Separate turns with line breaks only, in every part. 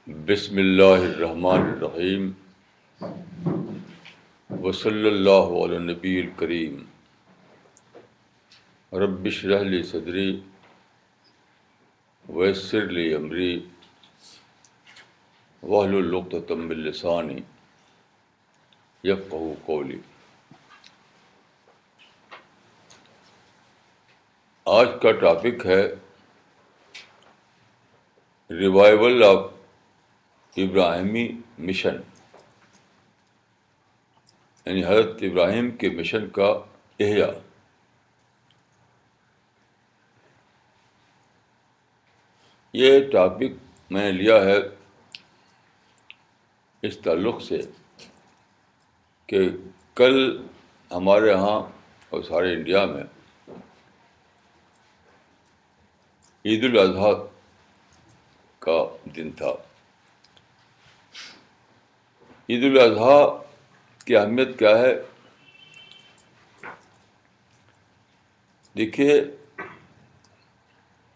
بسم اللہ الرحمن الرحیم وصلی اللہ علی النبی الکریم رب اشرح لی صدری ویسر لی امری واحلل عقدۃ من لسانی یفقہوا قولی۔ آج کا ٹاپک ہے ریوائول آف ابراہیمی مشن، یعنی حضرت ابراہیم کے مشن کا احیاء۔ یہ ٹاپک میں نے لیا ہے اس تعلق سے کہ کل ہمارے ہاں اور سارے انڈیا میں عید الاضحیٰ کا دن تھا۔ عید الاضحیٰ کی اہمیت کیا ہے؟ دیکھیے،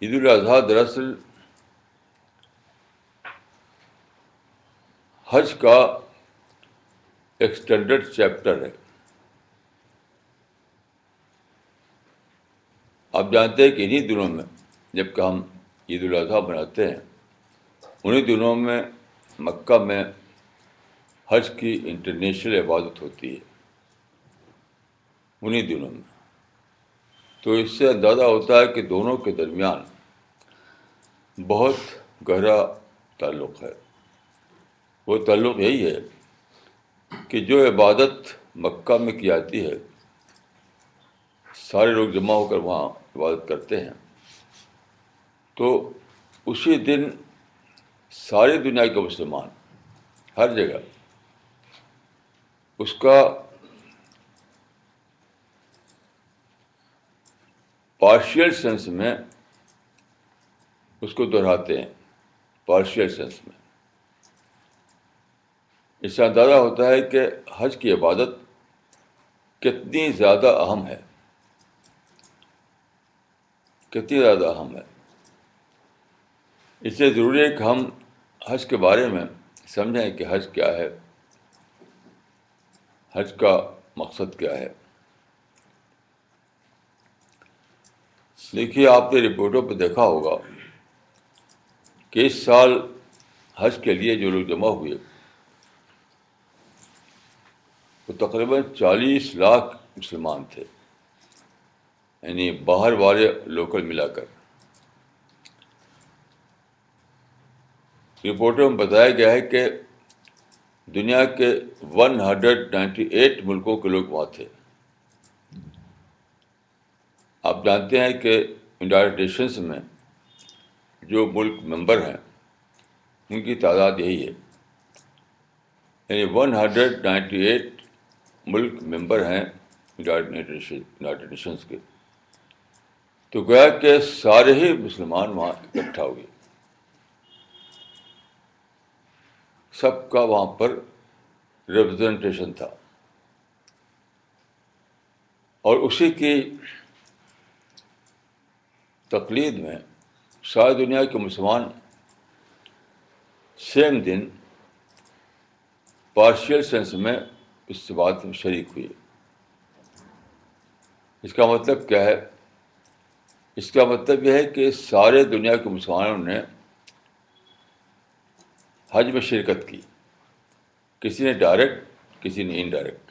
عید الاضحیٰ دراصل حج کا ایکسٹینڈڈ چیپٹر ہے۔ آپ جانتے ہیں کہ انہی دنوں میں جب کہ ہم عید الاضحیٰ مناتے ہیں، انہی دنوں میں مکہ میں حج کی انٹرنیشنل عبادت ہوتی ہے، انہی دنوں میں۔ تو اس سے اندازہ ہوتا ہے کہ دونوں کے درمیان بہت گہرا تعلق ہے۔ وہ تعلق یہی ہے کہ جو عبادت مکہ میں کی جاتی ہے، سارے لوگ جمع ہو کر وہاں عبادت کرتے ہیں، تو اسی دن ساری دنیا کے مسلمان ہر جگہ اس کا پارشل سینس میں اس کو دہراتے ہیں، پارشل سینس میں۔ اس سے اندازہ ہوتا ہے کہ حج کی عبادت کتنی زیادہ اہم ہے، کتنی زیادہ اہم ہے۔ اس لیے ضروری ہے کہ ہم حج کے بارے میں سمجھیں کہ حج کیا ہے، حج کا مقصد کیا ہے۔ دیکھیے، آپ نے رپورٹوں پہ دیکھا ہوگا کہ اس سال حج کے لیے جو لوگ جمع ہوئے وہ تقریباً 40 لاکھ مسلمان تھے، یعنی باہر والے لوکل ملا کر۔ رپورٹوں میں بتایا گیا ہے کہ دنیا کے 198 ملکوں کے لوگ وہاں تھے۔ آپ جانتے ہیں کہ یونائیٹڈ نیشنز میں جو ملک ممبر ہیں ان کی تعداد یہی ہے، یعنی 198 ملک ممبر ہیں یونائیٹڈ نیشنز کے۔ تو گویا کہ سارے ہی مسلمان وہاں اکٹھا ہوئے، سب کا وہاں پر ریپرزنٹیشن تھا، اور اسی کی تقلید میں ساری دنیا کے مسلمان سیم دن پارشل سینس میں اس بات میں شریک ہوئے۔ اس کا مطلب کیا ہے؟ اس کا مطلب یہ ہے کہ سارے دنیا کے مسلمانوں نے حج میں شرکت کی، کسی نے ڈائریکٹ، کسی نے انڈائریکٹ۔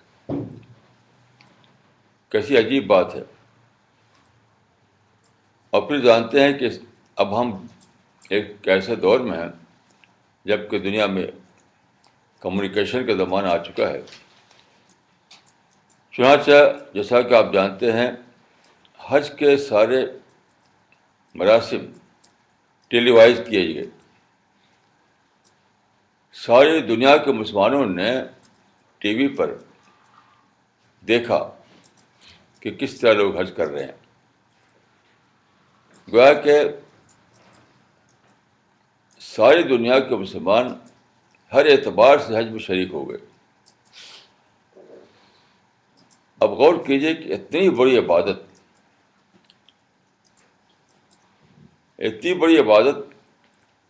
کیسی عجیب بات ہے۔ اور پھر جانتے ہیں کہ اب ہم ایک ایسے دور میں ہیں جب کہ دنیا میں کمیونیکیشن کا زمانہ آ چکا ہے۔ چنانچہ جیسا کہ آپ جانتے ہیں، حج کے سارے مراسم ٹیلی وائز کیے گئے۔ ساری دنیا کے مسلمانوں نے ٹی وی پر دیکھا کہ کس طرح لوگ حج کر رہے ہیں۔ گویا کہ ساری دنیا کے مسلمان ہر اعتبار سے حج میں شریک ہو گئے۔ اب غور کیجئے کہ اتنی بڑی عبادت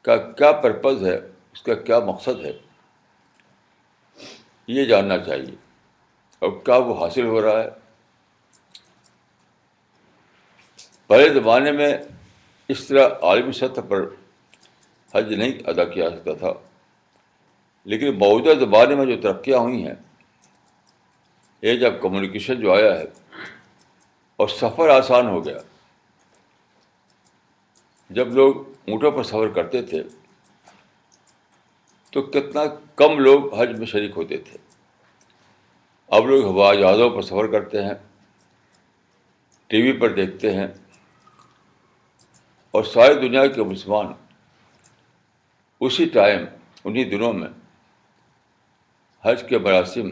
کا کیا پرپز ہے اس کا کیا مقصد ہے، یہ جاننا چاہیے، اور کیا وہ حاصل ہو رہا ہے۔ پہلے زمانے میں اس طرح عالمی سطح پر حج نہیں ادا کیا جاتا تھا، لیکن موجودہ زمانے میں جو ترقیاں ہوئی ہیں، ایج آف کمیونیکیشن جو آیا ہے اور سفر آسان ہو گیا، جب لوگ اونٹوں پر سفر کرتے تھے تو کتنا کم لوگ حج میں شریک ہوتے تھے، اب لوگ ہوائی جہازوں پر سفر کرتے ہیں، ٹی وی پر دیکھتے ہیں، اور ساری دنیا کے مسلمان اسی ٹائم، انہی دنوں میں حج کے مراسم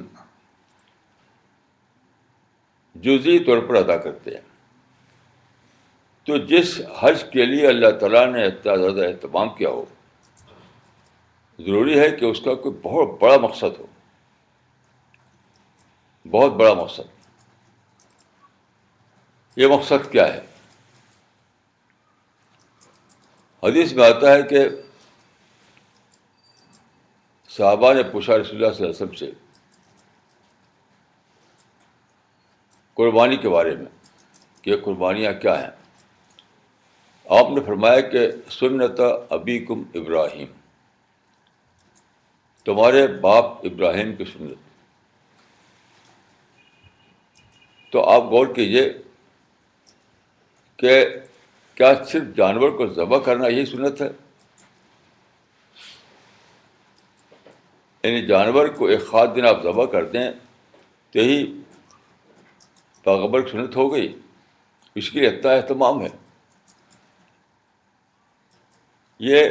جزئی طور پر ادا کرتے ہیں۔ تو جس حج کے لیے اللہ تعالیٰ نے اتنا زیادہ اہتمام کیا ہو، ضروری ہے کہ اس کا کوئی بہت بڑا مقصد ہو، بہت بڑا مقصد۔ یہ مقصد کیا ہے؟ حدیث میں آتا ہے کہ صحابہ نے پوچھا رسول اللہ صلی اللہ علیہ وسلم سے قربانی کے بارے میں کہ قربانیاں کیا ہیں۔ آپ نے فرمایا کہ سنت ابیکم ابراہیم، تمہارے باپ ابراہیم کی سنت۔ تو آپ غور کیجئے کہ کیا صرف جانور کو ذبح کرنا یہی سنت ہے؟ یعنی جانور کو ایک خاص دن آپ ذبح کر دیں تو یہی پیغمبر کی سنت ہو گئی؟ اس کے لیے اتنا اہتمام ہے؟ یہ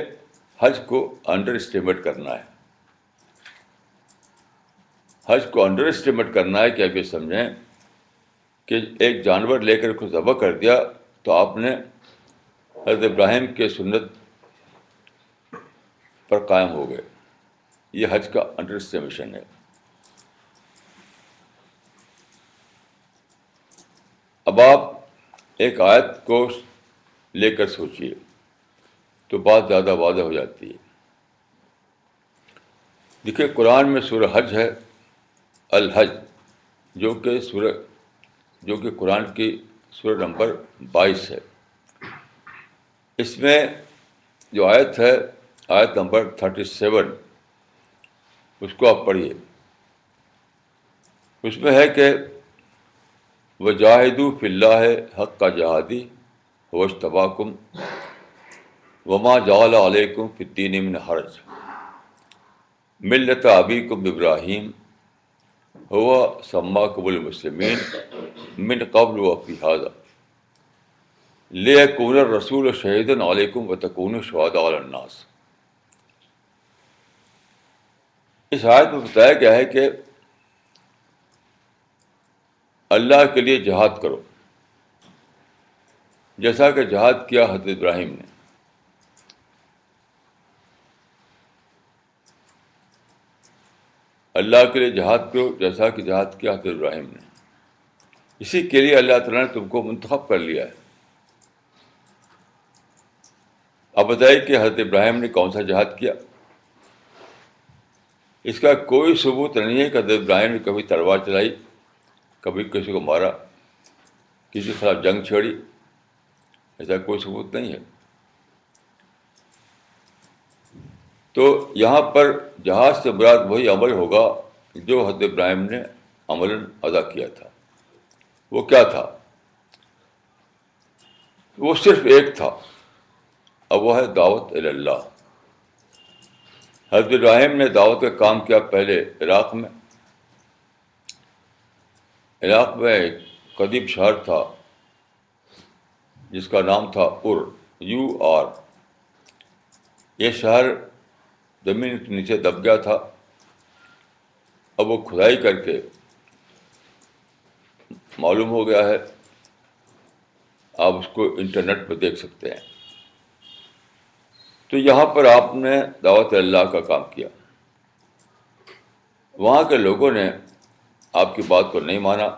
حج کو انڈر اسٹیمیٹ کرنا ہے۔ حج کو انڈر اسٹیمیٹ کرنا ہے کہ آپ یہ سمجھیں کہ ایک جانور لے کر کو ذبح کر دیا تو آپ نے حضرت ابراہیم کے سنت پر قائم ہو گئے۔ یہ حج کا انڈر اسٹیمیشن ہے۔ اب آپ ایک آیت کو لے کر سوچیے تو بات زیادہ واضح ہو جاتی ہے۔ دیکھیے قرآن میں سورہ حج ہے، الحج، جو کہ قرآن کی سورہ نمبر 22 ہے۔ اس میں جو آیت ہے، آیت نمبر 37، اس کو آپ پڑھیے۔ اس میں ہے کہ وجاہدوا فی اللہ حق جہادی هو اجتباکم وما جعل علیکم فی الدین من حرج ملۃ ابیکم ابراہیم هو سماکم المسلمین من قبل وفی ھذا لیکون الرسول شہیدا علیکم وتکونوا شہداء علی الناس۔ اس آیت میں بتایا گیا ہے کہ اللہ کے لیے جہاد کرو، جیسا کہ جہاد کیا حضرت ابراہیم نے۔ اللہ کے لیے جہاد کرو جیسا کہ جہاد کیا حضرت ابراہیم نے۔ اسی کے لیے اللہ تعالیٰ نے تم کو منتخب کر لیا ہے۔ اب بتائیے کہ حضرت ابراہیم نے کون سا جہاد کیا؟ اس کا کوئی ثبوت نہیں ہے کہ حضرت ابراہیم نے کبھی تلوار چلائی، کبھی کسی کو مارا، کسی کے خلاف جنگ چھیڑی، ایسا کوئی ثبوت نہیں ہے۔ تو یہاں پر جہاد سے مراد وہی عمل ہوگا جو حضرت ابراہیم نے عملاً ادا کیا تھا۔ وہ کیا تھا؟ وہ صرف ایک تھا، اب وہ ہے دعوت الی اللہ۔ حضرت ابراہیم نے دعوت کا کام کیا پہلے عراق میں۔ عراق میں ایک قدیم شہر تھا جس کا نام تھا UR۔ یہ شہر زمین کے نیچے دب گیا تھا، اب وہ کھدائی کر کے معلوم ہو گیا ہے، آپ اس کو انٹرنیٹ پہ دیکھ سکتے ہیں۔ تو یہاں پر آپ نے دعوت اللہ کا کام کیا، وہاں کے لوگوں نے آپ کی بات کو نہیں مانا،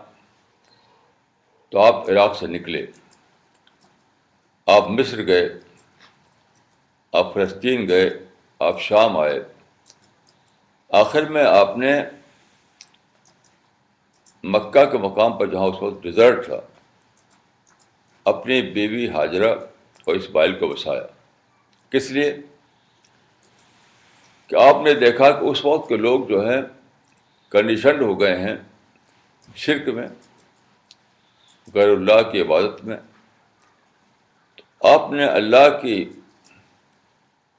تو آپ عراق سے نکلے، آپ مصر گئے، آپ فلسطین گئے، آپ شام آئے، آخر میں آپ نے مکہ کے مقام پر جہاں اس وقت ڈیزرٹ تھا اپنی بیوی ہاجرہ اور اسماعیل کو بسایا. کس لیے؟ کہ آپ نے دیکھا کہ اس وقت کے لوگ جو ہیں کنڈیشنڈ ہو گئے ہیں شرک میں، غیر اللہ کی عبادت میں. آپ نے اللہ کی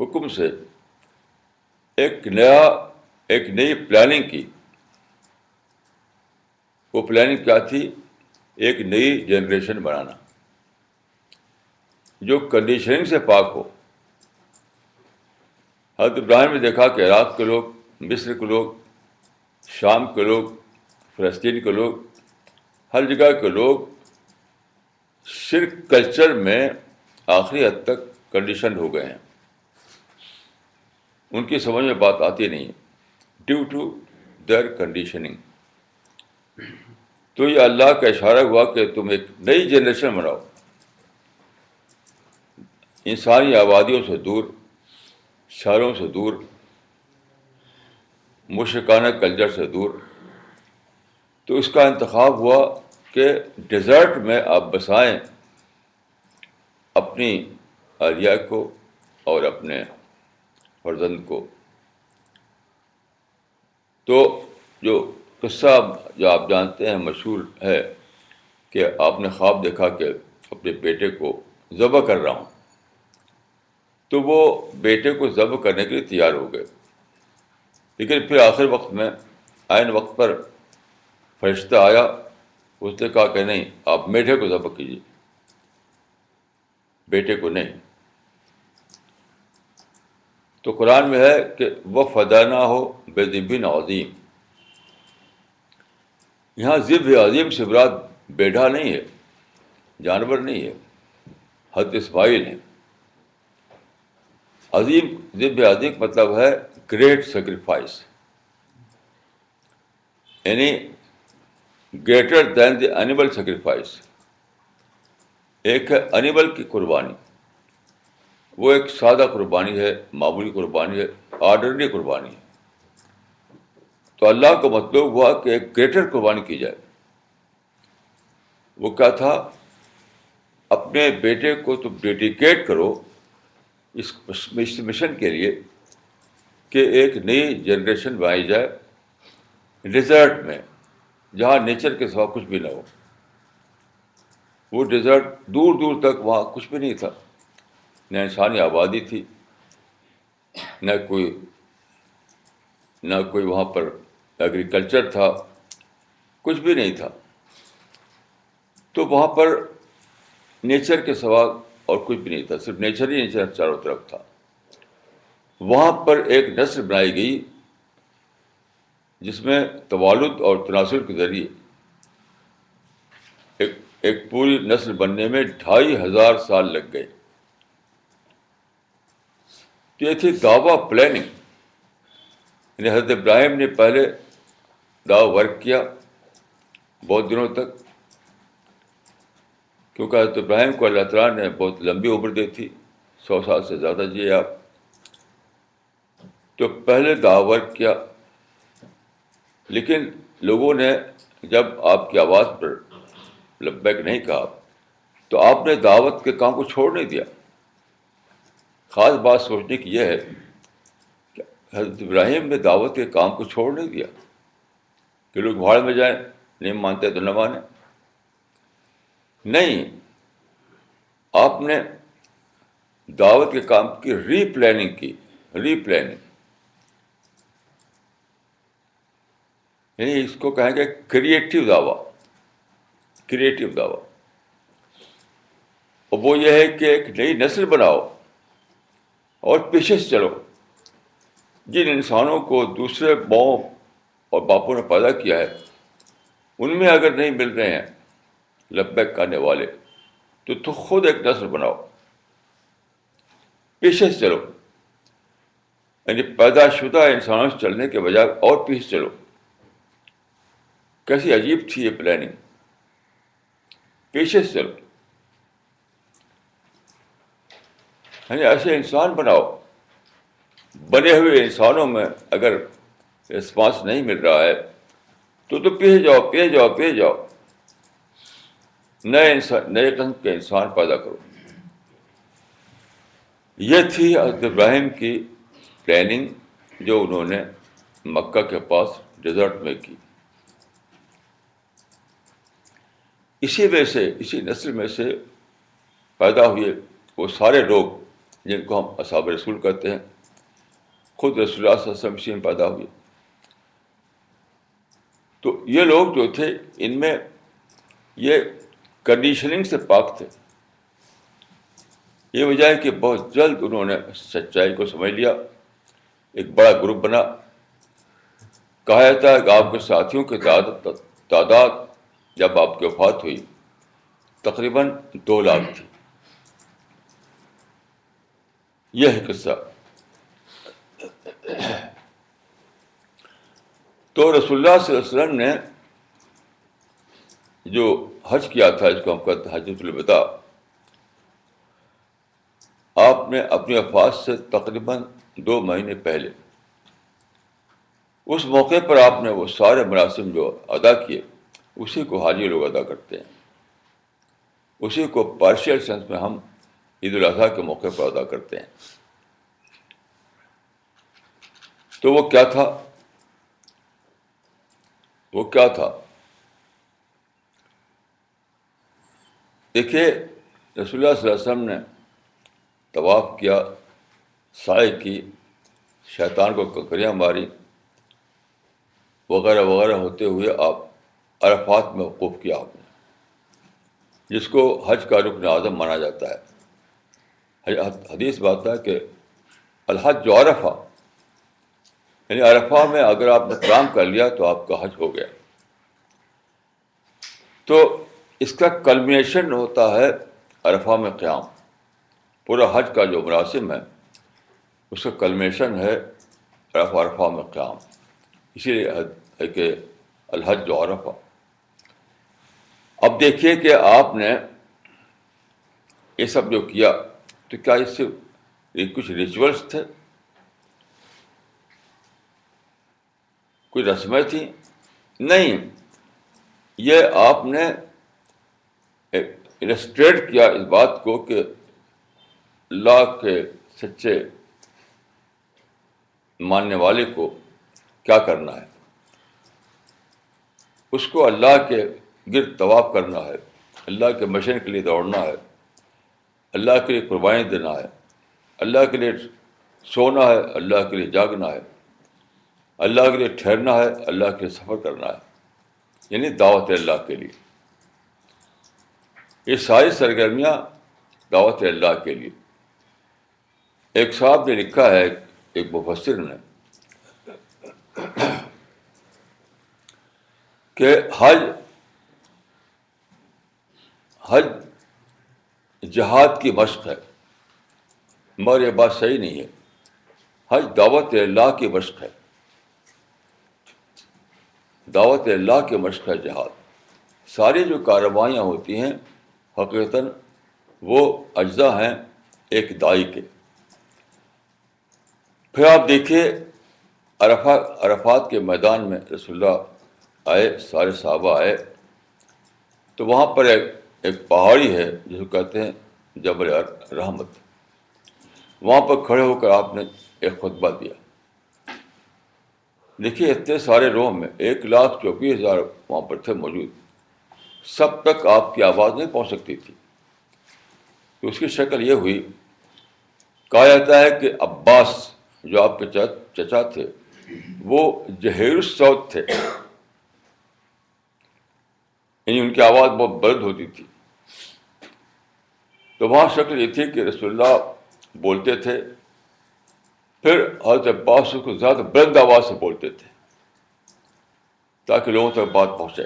حکم سے ایک نئی پلاننگ کی. وہ پلاننگ کیا تھی؟ ایک نئی جنریشن بنانا جو کنڈیشننگ سے پاک ہو. حضرت ابراہیم نے دیکھا کہ عراق کے لوگ، مصر کے لوگ، شام کے لوگ، فلسطین کے لوگ، ہر جگہ کے لوگ شرک کلچر میں آخری حد تک کنڈیشن ہو گئے ہیں. ان کی سمجھ میں بات آتی نہیں ڈیو ٹو دیئر کنڈیشننگ. تو یہ اللہ کا اشارہ ہوا کہ تم ایک نئی جنریشن بناؤ، انسانی آبادیوں سے دور، شہروں سے دور، مشرکانہ کلچر سے دور. تو اس کا انتخاب ہوا کہ ڈیزرٹ میں آپ بسائیں اپنی اہلیہ کو اور اپنے فرزند کو. تو جو قصہ جو آپ جانتے ہیں مشہور ہے کہ آپ نے خواب دیکھا کہ اپنے بیٹے کو ذبح کر رہا ہوں. تو وہ بیٹے کو ذبح کرنے کے لیے تیار ہو گئے، لیکن پھر آخر وقت میں عین وقت پر فرشتہ آیا، اس نے کہا کہ نہیں، آپ میڈے کو ذبح کیجیے، بیٹے کو نہیں. تو قرآن میں ہے کہ وہ فدانہ ہو بے ذبح عظیم. یہاں ذبح عظیم سے مراد بیڑا نہیں ہے، جانور نہیں ہے، حضرت اسماعیل ہیں. عظیم، ذبح عظیم مطلب ہے گریٹ سیکریفائس، یعنی گریٹر دین دی اینیمل سیکریفائس. ایک ہے اینیمل کی قربانی، وہ ایک سادہ قربانی ہے، معمولی قربانی ہے، آرڈنری قربانی ہے. تو اللہ کو مطلوب ہوا کہ ایک گریٹر قربانی کی جائے. وہ کیا تھا؟ اپنے بیٹے کو تم ڈیڈیکیٹ کرو اس مشن کے لیے کہ ایک نئی جنریشن بنائی جائے ڈیزرٹ میں، جہاں نیچر کے سوا کچھ بھی نہ ہو. وہ ڈیزرٹ دور دور تک وہاں کچھ بھی نہیں تھا، نہ انسانی آبادی تھی، نہ کوئی وہاں پر ایگریکلچر تھا، کچھ بھی نہیں تھا. تو وہاں پر نیچر کے سوا اور کچھ بھی نہیں تھا، صرف نیچر ہی نیچر چاروں طرف تھا. وہاں پر ایک نسل بنائی گئی جس میں توالد اور تناسل کے ذریعے ایک پوری نسل بننے میں 2500 سال لگ گئے. تو یہ تھی دعویٰ پلاننگ. یعنی حضرت ابراہیم نے پہلے دعویٰ ورک کیا بہت دنوں تک، کیونکہ حضرت ابراہیم کو اللہ تعالیٰ نے بہت لمبی عمر دی تھی، 100 سال سے زیادہ جیے آپ. تو پہلے دعویٰ ورک کیا، لیکن لوگوں نے جب آپ کی آواز پر لبیک نہیں کہا تو آپ نے دعوت کے کام کو چھوڑ نہیں دیا. خاص بات سوچنے کی یہ ہے کہ حضرت ابراہیم نے دعوت کے کام کو چھوڑ نہیں دیا کہ لوگ بھاڑ میں جائیں، نہیں مانتے تو نہ مانیں. نہیں، آپ نے دعوت کے کام کی ری پلاننگ کی. یعنی اس کو کہیں گے کریٹو دعویٰ. اور وہ یہ ہے کہ ایک نئی نسل بناؤ اور پیچھے سے چلو. جن انسانوں کو دوسرے ماؤں اور باپوں نے پیدا کیا ہے ان میں اگر نہیں مل رہے ہیں لبیک کرنے والے تو خود ایک نسل بناؤ، پیچھے سے چلو. یعنی پیدا شدہ انسانوں سے چلنے کے بجائے اور پیچھے چلو. کیسی عجیب تھی یہ پلاننگ، پیچھے سے چلو. یعنی ایسے انسان بناؤ، بنے ہوئے انسانوں میں اگر رسپانس نہیں مل رہا ہے تو پیچھے جاؤ پیچھے جاؤ پیچھے جاؤ، نئے قسم کے انسان پیدا کرو. یہ تھی حضرت ابراہیم کی پلاننگ جو انہوں نے مکہ کے پاس ڈیزرٹ میں کی. اسی میں سے، اسی نسل میں سے پیدا ہوئے وہ سارے لوگ جن کو ہم اصحاب رسول کہتے ہیں. خود رسول اللہ صلی اللہ علیہ وسلم اسی میں پیدا ہوئے. تو یہ لوگ جو تھے ان میں یہ کنڈیشننگ سے پاک تھے. یہ وجہ ہے کہ بہت جلد انہوں نے سچائی کو سمجھ لیا. ایک بڑا گروپ بنا. کہا جاتا ہے کہ آپ کے ساتھیوں کی تعداد جب آپ کی وفات ہوئی تقریباً 2 لاکھ تھی. یہ ہے قصہ. تو رسول اللہ صلی اللہ علیہ وسلم نے جو حج کیا تھا، اس کو ہم کہتے ہیں حجۃ الوداع، آپ نے اپنی وفات سے تقریباً 2 مہینے پہلے، اس موقع پر آپ نے وہ سارے مراسم جو ادا کیے اسی کو حاجی لوگ ادا کرتے ہیں. اسی کو پارشل سینس میں ہم عید الاضحیٰ کے موقع پر ادا کرتے ہیں. تو وہ کیا تھا؟ وہ کیا تھا؟ دیکھیے، رسول اللہ صلی اللہ علیہ وسلم نے طواف کیا، سعی کی، شیطان کو کنکریاں ماری وغیرہ وغیرہ ہوتے ہوئے آپ عرفات میں وقوف کیا آپ نے، جس کو حج کا رکن اعظم مانا جاتا ہے. حدیث بات ہے کہ الحج عرفہ، یعنی عرفہ میں اگر آپ نے قیام کر لیا تو آپ کا حج ہو گیا. تو اس کا کلمنیشن ہوتا ہے عرفہ میں قیام. پورا حج کا جو مراسم ہے اس کا کلمنیشن ہے عرفہ میں قیام. اسی لیے ہے کہ الحج عرفہ. اب دیکھیے کہ آپ نے یہ سب جو کیا تو کیا اس سے کچھ ریچولس تھے، کوئی رسمیں تھیں؟ نہیں. یہ آپ نے السٹریٹ کیا اس بات کو کہ اللہ کے سچے ماننے والے کو کیا کرنا ہے. اس کو اللہ کے گرد طواف کرنا ہے، اللہ کے مشن کے لیے دوڑنا ہے، اللہ کے لیے قربانی دینا ہے، اللہ کے لیے سونا ہے، اللہ کے لیے جاگنا ہے، اللہ کے لیے ٹھہرنا ہے، اللہ کے لیے سفر کرنا ہے، یعنی دعوت اللہ کے لیے. یہ ساری سرگرمیاں دعوت اللہ کے لیے. ایک صاحب نے لکھا ہے، ایک مفسر نے، کہ حج جہاد کی مشق ہے، مگر یہ بات صحیح نہیں ہے. حج دعوت اللہ کی مشق ہے، دعوت اللہ کی مشق ہے جہاد. ساری جو کارروائیاں ہوتی ہیں حقیقتاً وہ اجزاء ہیں ایک داعی کے. پھر آپ دیکھیے عرفات کے میدان میں رسول اللہ آئے، سارے صحابہ آئے، تو وہاں پر ایک پہاڑی ہے جس کو کہتے ہیں جبل رحمت. وہاں پر کھڑے ہو کر آپ نے ایک خطبہ دیا. دیکھیے اتنے سارے لوگوں میں 1,24,000 وہاں پر تھے موجود، سب تک آپ کی آواز نہیں پہنچ سکتی تھی. تو اس کی شکل یہ ہوئی، کہا جاتا ہے کہ عباس جو آپ کے چچا تھے وہ جہیر الصوت تھے، یعنی ان کی آواز بہت بلند ہوتی تھی. تو وہاں شکل یہ تھی کہ رسول اللہ بولتے تھے، پھر حضرت عباس کو زیادہ بلند آواز سے بولتے تھے تاکہ لوگوں تک بات پہنچے.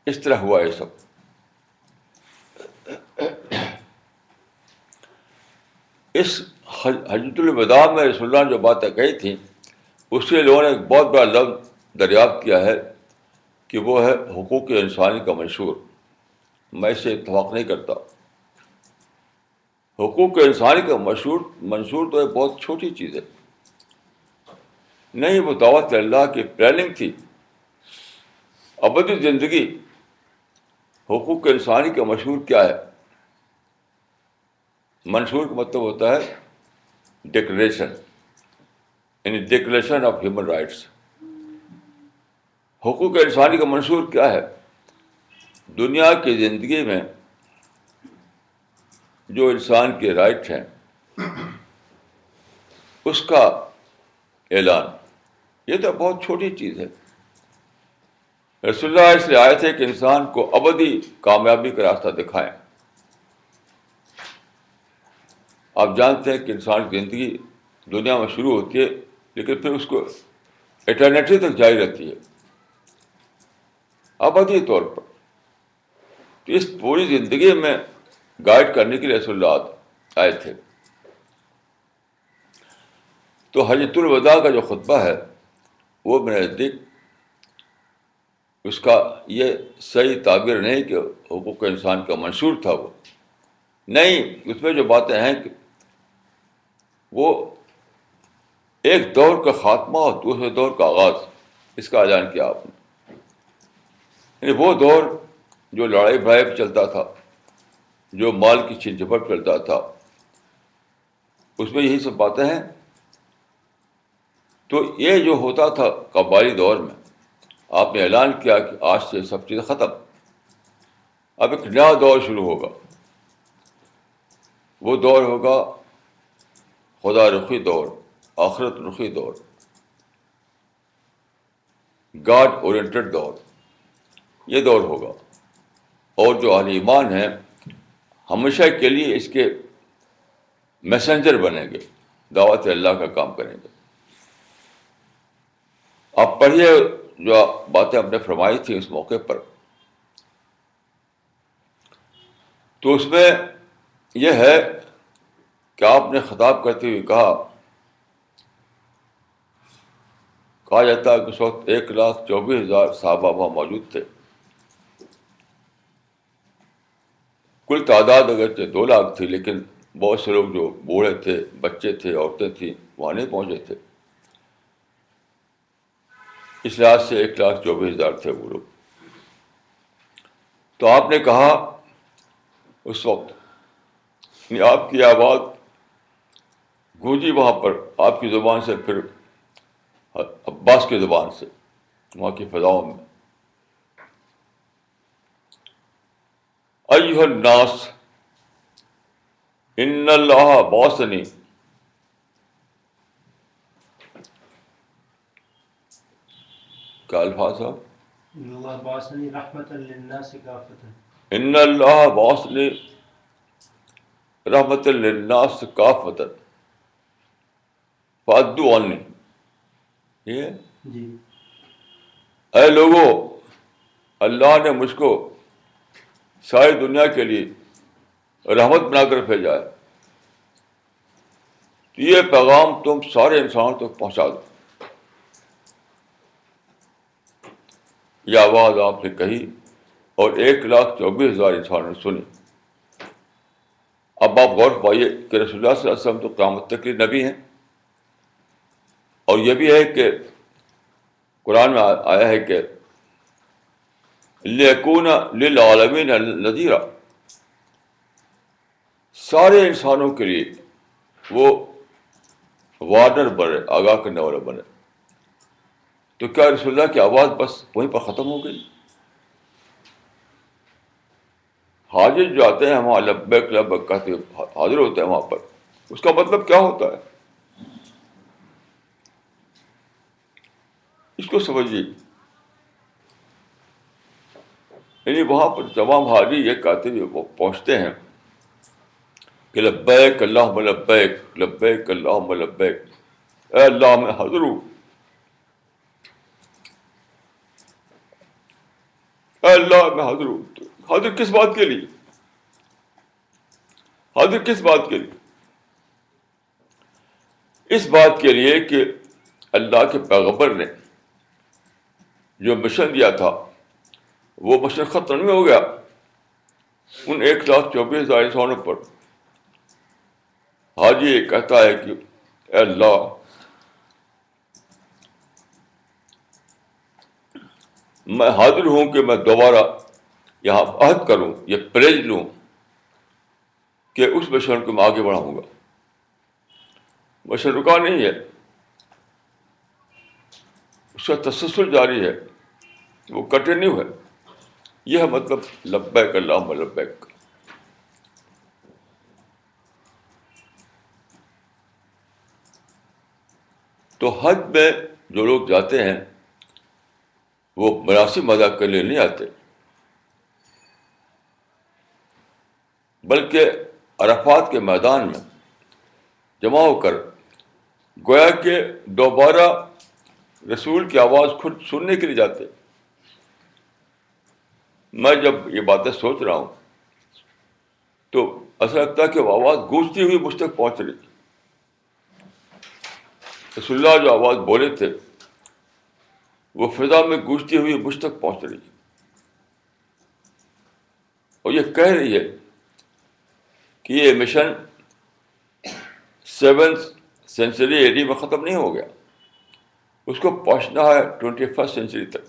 اس طرح ہوا یہ سب. اس حجۃ الوداع میں رسول اللہ نے جو باتیں کہی تھیں اس سے لوگوں نے ایک بہت بڑا لفظ دریافت کیا ہے کہ وہ ہے حقوق انسانی کا منشور. میں اس سے اتفاق نہیں کرتا. حقوق انسانی کا منشور تو ایک بہت چھوٹی چیز ہے. نہیں، وہ دعوت اللہ کی پلاننگ تھی، ابدی زندگی. حقوق انسانی کا منشور کیا ہے؟ منشور کا مطلب ہوتا ہے ڈکلیریشن، یعنی ڈکلیریشن آف ہیومن رائٹس. حقوق انسانی کا منشور کیا ہے؟ دنیا کی زندگی میں جو انسان کے رائٹ ہیں اس کا اعلان. یہ تو بہت چھوٹی چیز ہے. رسول اللہ اس لیے آئے تھے کہ انسان کو ابدی کامیابی کا راستہ دکھائیں. آپ جانتے ہیں کہ انسان کی زندگی دنیا میں شروع ہوتی ہے لیکن پھر اس کو ایٹرنیٹی تک جاری رہتی ہے ابدی طور پر. تو اس پوری زندگی میں گائیڈ کرنے کے لیے رسول اللہ آئے تھے. تو حجۃ الوداع کا جو خطبہ ہے وہ میرے نزدیک اس کا یہ صحیح تعبیر نہیں کہ حقوق انسان کا منشور تھا. وہ نہیں، اس میں جو باتیں ہیں کہ وہ ایک دور کا خاتمہ اور دوسرے دور کا آغاز، اس کا اعلان کیا آپ نے. یعنی وہ دور جو لڑائی بھڑائی پہ چلتا تھا، جو مال کی چھین جھپٹ چلتا تھا، اس میں یہی سب باتیں ہیں. تو یہ جو ہوتا تھا قبائلی دور میں، آپ نے اعلان کیا کہ آج سے سب چیزیں ختم، اب ایک نیا دور شروع ہوگا. وہ دور ہوگا خدا رخی دور، آخرت رخی دور، گاڈ اورینٹڈ دور. یہ دور ہوگا. اور جو اہل ایمان ہیں ہمیشہ کے لیے اس کے میسنجر بنیں گے، دعوت اللہ کا کام کریں گے. آپ پڑھیے جو باتیں آپ نے فرمائی تھی اس موقع پر، تو اس میں یہ ہے کہ آپ نے خطاب کرتے ہوئے کہا جاتا ہے کہ اس وقت 1,24,000 صحابہ وہاں موجود تھے. کل تعداد اگرچہ 2 لاکھ تھی لیکن بہت سے لوگ جو بوڑھے تھے، بچے تھے، عورتیں تھیں، وہاں نہیں پہنچے تھے. اس لحاظ سے 1,24,000 تھے وہ لوگ. تو آپ نے کہا اس وقت، آپ کی آواز گونجی وہاں پر، آپ کی زبان سے، پھر عباس کی زبان سے، وہاں کی فضاؤں میں، ایھا الناس ان اللہ بعثنی. کیا الفاظ صاحب؟
ان اللہ بعثنی رحمۃ للناس کافۃ.
ان اللہ بعثنی رحمۃ للناس کافۃ فادوا عنی. یہ
جی،
اے لوگوں، اللہ نے مجھ کو ساری دنیا کے لیے رحمت بنا کر بھیجا ہے، تو یہ پیغام تم سارے انسانوں تک پہنچا دو. یہ آواز آپ نے کہی اور 1,24,000 انسانوں نے سنی. اب آپ غور پائیے کہ رسول اللہ صلی اللہ علیہ وسلم تو قیامت تک کے نبی ہیں، اور یہ بھی ہے کہ قرآن میں آیا ہے کہ لِیَکُونَ لِلْعَالَمِینَ نَذِیرًا، سارے انسانوں کے لیے وہ وارنر بنے، آگاہ کرنے والا بنے. تو کیا رسول اللہ کی آواز بس وہیں پر ختم ہو گئی؟ حاجی جو آتے ہیں وہاں لبیک لبیک کہتے حاضر ہوتے ہیں وہاں پر، اس کا مطلب کیا ہوتا ہے؟ اس کو سمجھیے. یعنی وہاں پر تمام حاجی یہ کہتے ہوئے وہ پہنچتے ہیں کہ لبیک اللہم لبیک، لبیک اللہم لبیک، اے اللہ میں حاضر ہوں، اے اللہ میں حاضر ہوں. حاضر کس بات کے لیے؟ حاضر کس بات کے لیے؟ اس بات کے لیے کہ اللہ کے پیغمبر نے جو مشن دیا تھا وہ مشن ختم نہیں ہو گیا ان 1,24,000 انسانوں پر. حاجی یہ کہتا ہے کہ اے اللہ، میں حاضر ہوں کہ میں دوبارہ یہاں عہد کروں، یہ پلیج لوں کہ اس مشن کو میں آگے بڑھاؤں گا. مشن رکا نہیں ہے، اس کا تسلسل جاری ہے، وہ کنٹینیو ہے. یہ ہے مطلب لبیک اللہم لبیک. تو حج میں جو لوگ جاتے ہیں وہ مناسب مذاق کے لیے نہیں آتے، بلکہ عرفات کے میدان میں جمع ہو کر گویا کہ دوبارہ رسول کی آواز خود سننے کے لیے جاتے. میں جب یہ باتیں سوچ رہا ہوں تو ایسا لگتا ہے کہ وہ آواز گونجتی ہوئی مجھ تک پہنچ رہی. رسول اللہ جو آواز بولے تھے وہ فضا میں گونجتی ہوئی مجھ تک پہنچ رہی ہے، اور یہ کہہ رہی ہے کہ یہ مشن 7th سینچری AD میں ختم نہیں ہو گیا، اس کو پہنچنا ہے 21st سینچری تک.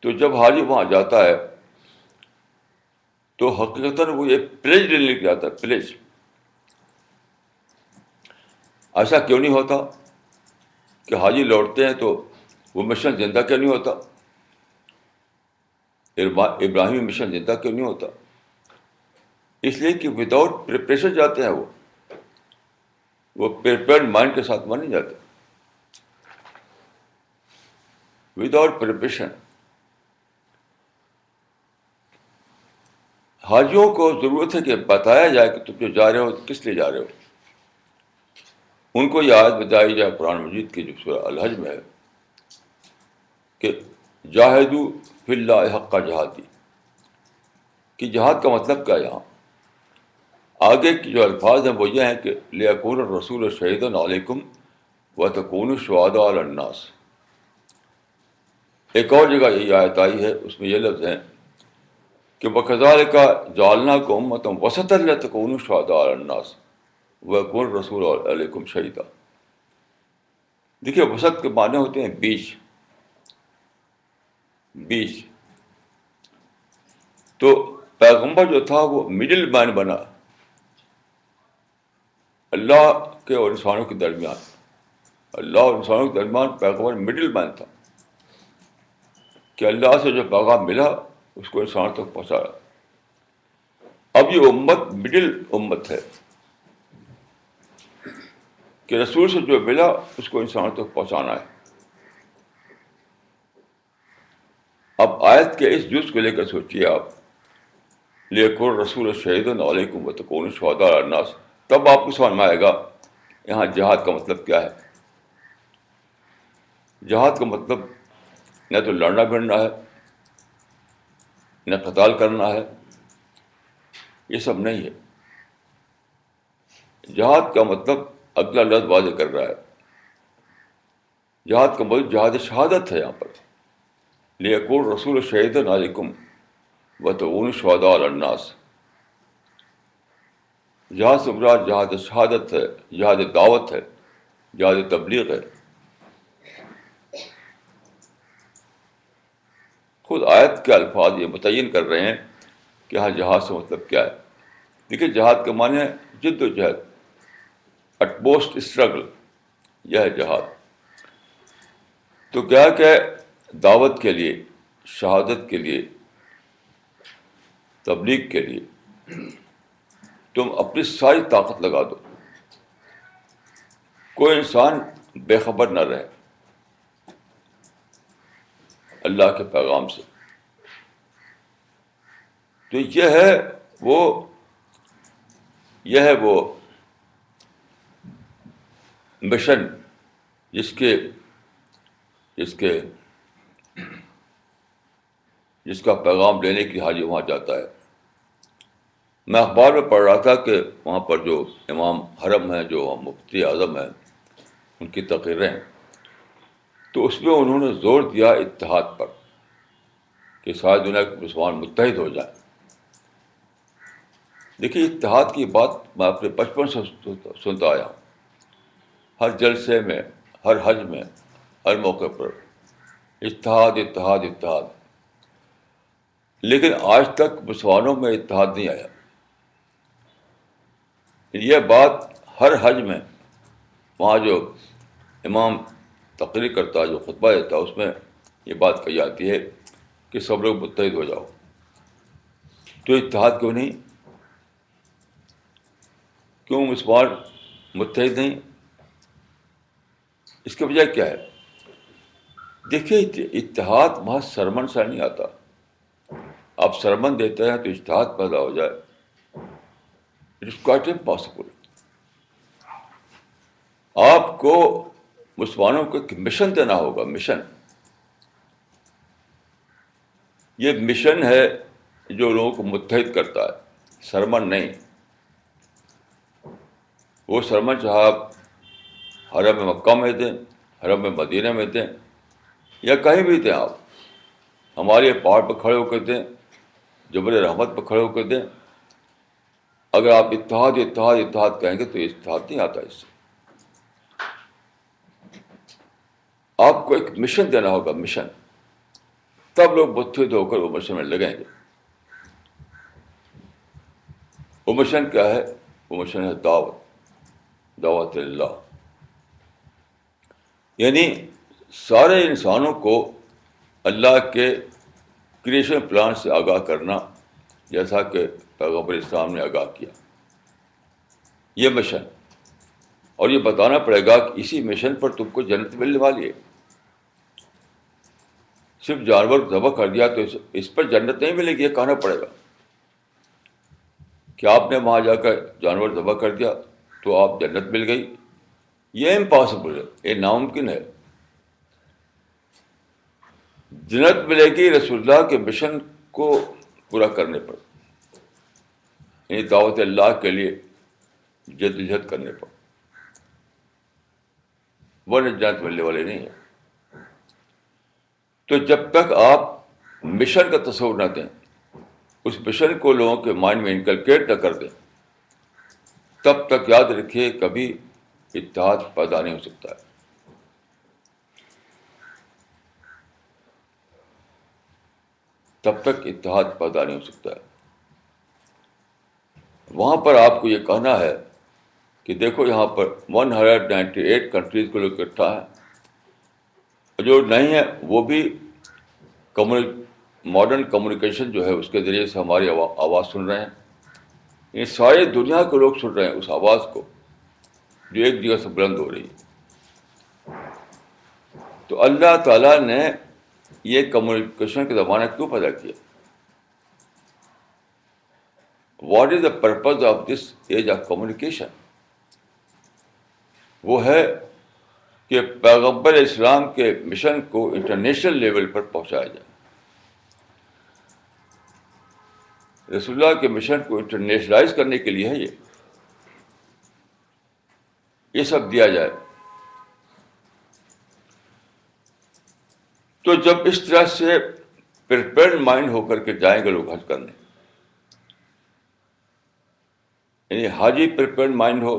تو جب حاجی وہاں جاتا ہے تو حقیقتاً وہ یہ پلیج لینے کے جاتا ہے، پلیج. ایسا کیوں نہیں ہوتا کہ حاجی لوٹتے ہیں تو وہ مشن زندہ کیوں نہیں ہوتا؟ ابراہیمی مشن زندہ کیوں نہیں ہوتا؟ اس لیے کہ وداؤٹ پریپریشن جاتے ہیں. وہ پریپیئرڈ مائنڈ کے ساتھ نہیں جاتے. Without preparation. حاجیوں کو ضرورت ہے کہ بتایا جائے کہ تم جو جا رہے ہو کس لیے جا رہے ہو. ان کو یہ آیت بتائی جائے قرآن مجید کی جو سورہ الحج میں ہے کہ جاہدوا فی اللہ حق جہادی، کہ جہاد کا مطلب کیا ہے. یہاں آگے کی جو الفاظ ہیں وہ یہ ہیں کہ لیکون الرسول شہیدا علیکم وتکونوا شہداء علی الناس. ایک اور جگہ یہی آیت آئی ہے، اس میں یہ لفظ ہیں کہ وَكَذَلِكَ جَعَلْنَاكُمْ أُمَّةً وَسَطًا لِتَكُونُوا شُهَدَاءَ عَلَى النَّاسِ وَيَكُونَ الرَّسُولُ عَلَيْكُمْ شَهِيدًا. دیکھیے وسط کے معنی ہوتے ہیں بیچ. بیچ. تو پیغمبر جو تھا وہ مڈل مین بنا اللہ کے اور انسانوں کے درمیان. اللہ اور انسانوں کے درمیان پیغمبر مڈل مین تھا کہ اللہ سے جو پیغام ملا اس کو انسانوں تک پہنچایا. اب یہ امت مڈل امت ہے کہ رسول سے جو ملا اس کو انسانوں تک پہنچانا ہے. اب آیت کے اس جز کو لے کر سوچیے آپ، لیکن رسول شہیداً علیکم وتکونوا شہداء علی الناس، تب آپ کو سمجھ میں آئے گا یہاں جہاد کا مطلب کیا ہے. جہاد کا مطلب نہ تو لڑنا بھڑنا ہے، نہ قتال کرنا ہے، یہ سب نہیں ہے. جہاد کا مطلب اگلا لفظ واضح کر رہا ہے. جہاد کا مطلب جہاد شہادت ہے. یہاں پر لیکن رسول شہیداً علیکم وتکونوا شہداء علی الناس. جہاد سے مراد جہاد شہادت ہے، جہاد دعوت ہے، جہاد تبلیغ ہے. خود آیت کے الفاظ یہ متعین کر رہے ہیں کہ ہاں جہاد سے مطلب کیا ہے. دیکھیے جہاد کا معنی ہے جد و جہد، اٹموسٹ اسٹرگل، یہ ہے جہاد. تو کیا کہ دعوت کے لیے، شہادت کے لیے، تبلیغ کے لیے تم اپنی ساری طاقت لگا دو. کوئی انسان بے خبر نہ رہے اللہ کے پیغام سے. تو یہ ہے وہ مشن جس کا پیغام لینے کی حاجی وہاں جاتا ہے. میں اخبار میں پڑھ رہا تھا کہ وہاں پر جو امام حرم ہیں، جو مفتی اعظم ہیں، ان کی تقریریں ہیں، تو اس میں انہوں نے زور دیا اتحاد پر کہ ساری دنیا کے مسلمان متحد ہو جائیں. دیکھیے اتحاد کی بات میں اپنے بچپن سے سنتا آیا ہوں، ہر جلسے میں، ہر حج میں، ہر موقع پر اتحاد اتحاد اتحاد، لیکن آج تک مسلمانوں میں اتحاد نہیں آیا. یہ بات ہر حج میں وہاں جو امام تقریر کرتا ہے، جو خطبہ دیتا ہے، اس میں یہ بات کہی جاتی ہے کہ سب لوگ متحد ہو جاؤ. تو اتحاد کیوں نہیں؟ کیوں مسلمان متحد نہیں؟ اس کی وجہ کیا ہے؟ دیکھیے اتحاد محض سرمن سے نہیں آتا. آپ سرمن دیتے ہیں تو اتحاد پیدا ہو جائے، اٹ از کوائٹ امپاسبل. آپ کو مسلمانوں کو ایک مشن دینا ہوگا. مشن، یہ مشن ہے جو لوگوں کو متحد کرتا ہے، سرمن نہیں. وہ سرمن چاہے آپ حرم مکہ میں دیں، حرم مدینہ میں دیں، یا کہیں بھی دیں. آپ ہمارے پہاڑ پہ کھڑے ہو کر دیں، جبل رحمت پہ کھڑے ہو کر دیں. اگر آپ اتحاد اتحاد اتحاد کہیں گے تو اتحاد نہیں آتا. اس سے آپ کو ایک مشن دینا ہوگا، مشن، تب لوگ متحد ہو کر وہ مشن میں لگیں گے. وہ مشن کیا ہے؟ وہ مشن ہے دعوت، دعوت اللہ. یعنی سارے انسانوں کو اللہ کے کریشن پلان سے آگاہ کرنا، جیسا کہ پیغمبر اسلام نے آگاہ کیا. یہ مشن، اور یہ بتانا پڑے گا کہ اسی مشن پر تم کو جنت ملنے والی ہے. صرف جانور ذبح کر دیا تو اس پر جنت نہیں ملے گی، یہ کہنا پڑے گا. کہ آپ نے وہاں جا کر جانور ذبح کر دیا تو آپ جنت مل گئی، یہ امپاسبل ہے، یہ ناممکن ہے. جنت ملے گی رسول اللہ کے مشن کو پورا کرنے پر، یعنی دعوت اللہ کے لیے جدوجہد کرنے پر، ورنہ جنت ملنے والے نہیں ہے. تو جب تک آپ مشن کا تصور نہ دیں، اس مشن کو لوگوں کے مائنڈ میں انکلکیٹ نہ کر دیں، تب تک یاد رکھیے کبھی اتحاد پیدا نہیں ہو سکتا ہے. تب تک اتحاد پیدا نہیں ہو سکتا ہے. وہاں پر آپ کو یہ کہنا ہے کہ دیکھو یہاں پر 198 کنٹریز کو لوگ اکٹھا ہیں، جو نہیں ہے وہ بھی ماڈرن کمیونیکیشن جو ہے اس کے ذریعے سے ہماری آواز سن رہے ہیں. یہ ساری دنیا کے لوگ سن رہے ہیں اس آواز کو جو ایک جگہ سے بلند ہو رہی ہے. تو اللہ تعالیٰ نے یہ کمیونیکیشن کا زمانہ کیوں پیدا کیا؟ What is the purpose of this age of communication? وہ ہے کہ پیغمبر اسلام کے مشن کو انٹرنیشنل لیول پر پہنچایا جائے. رسول اللہ کے مشن کو انٹرنیشنلائز کرنے کے لیے ہے یہ سب دیا جائے. تو جب اس طرح سے پریپیئرڈ مائنڈ ہو کر کے جائیں گے لوگ حج کرنے، یعنی حاجی پریپیئرڈ مائنڈ ہو،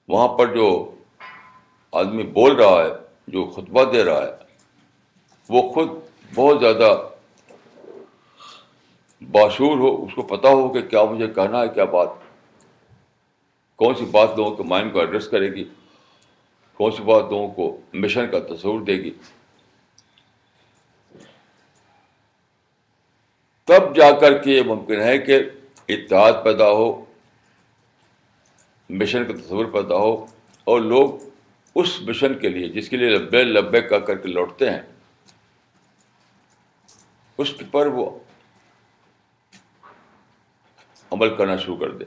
وہاں پر جو آدمی بول رہا ہے، جو خطبہ دے رہا ہے، وہ خود بہت زیادہ باشعور ہو، اس کو پتہ ہو کہ کیا مجھے کہنا ہے، کیا بات، کون سی بات لوگوں کے مائنڈ کو ایڈریس کرے گی، کون سی بات لوگوں کو مشن کا تصور دے گی. تب جا کر کے یہ ممکن ہے کہ اتحاد پیدا ہو، مشن کا تصور پیدا ہو، اور لوگ اس مشن کے لیے جس کے لیے لبے لبے کہہ کر کے لوٹتے ہیں، اس پر وہ عمل کرنا شروع کر دے.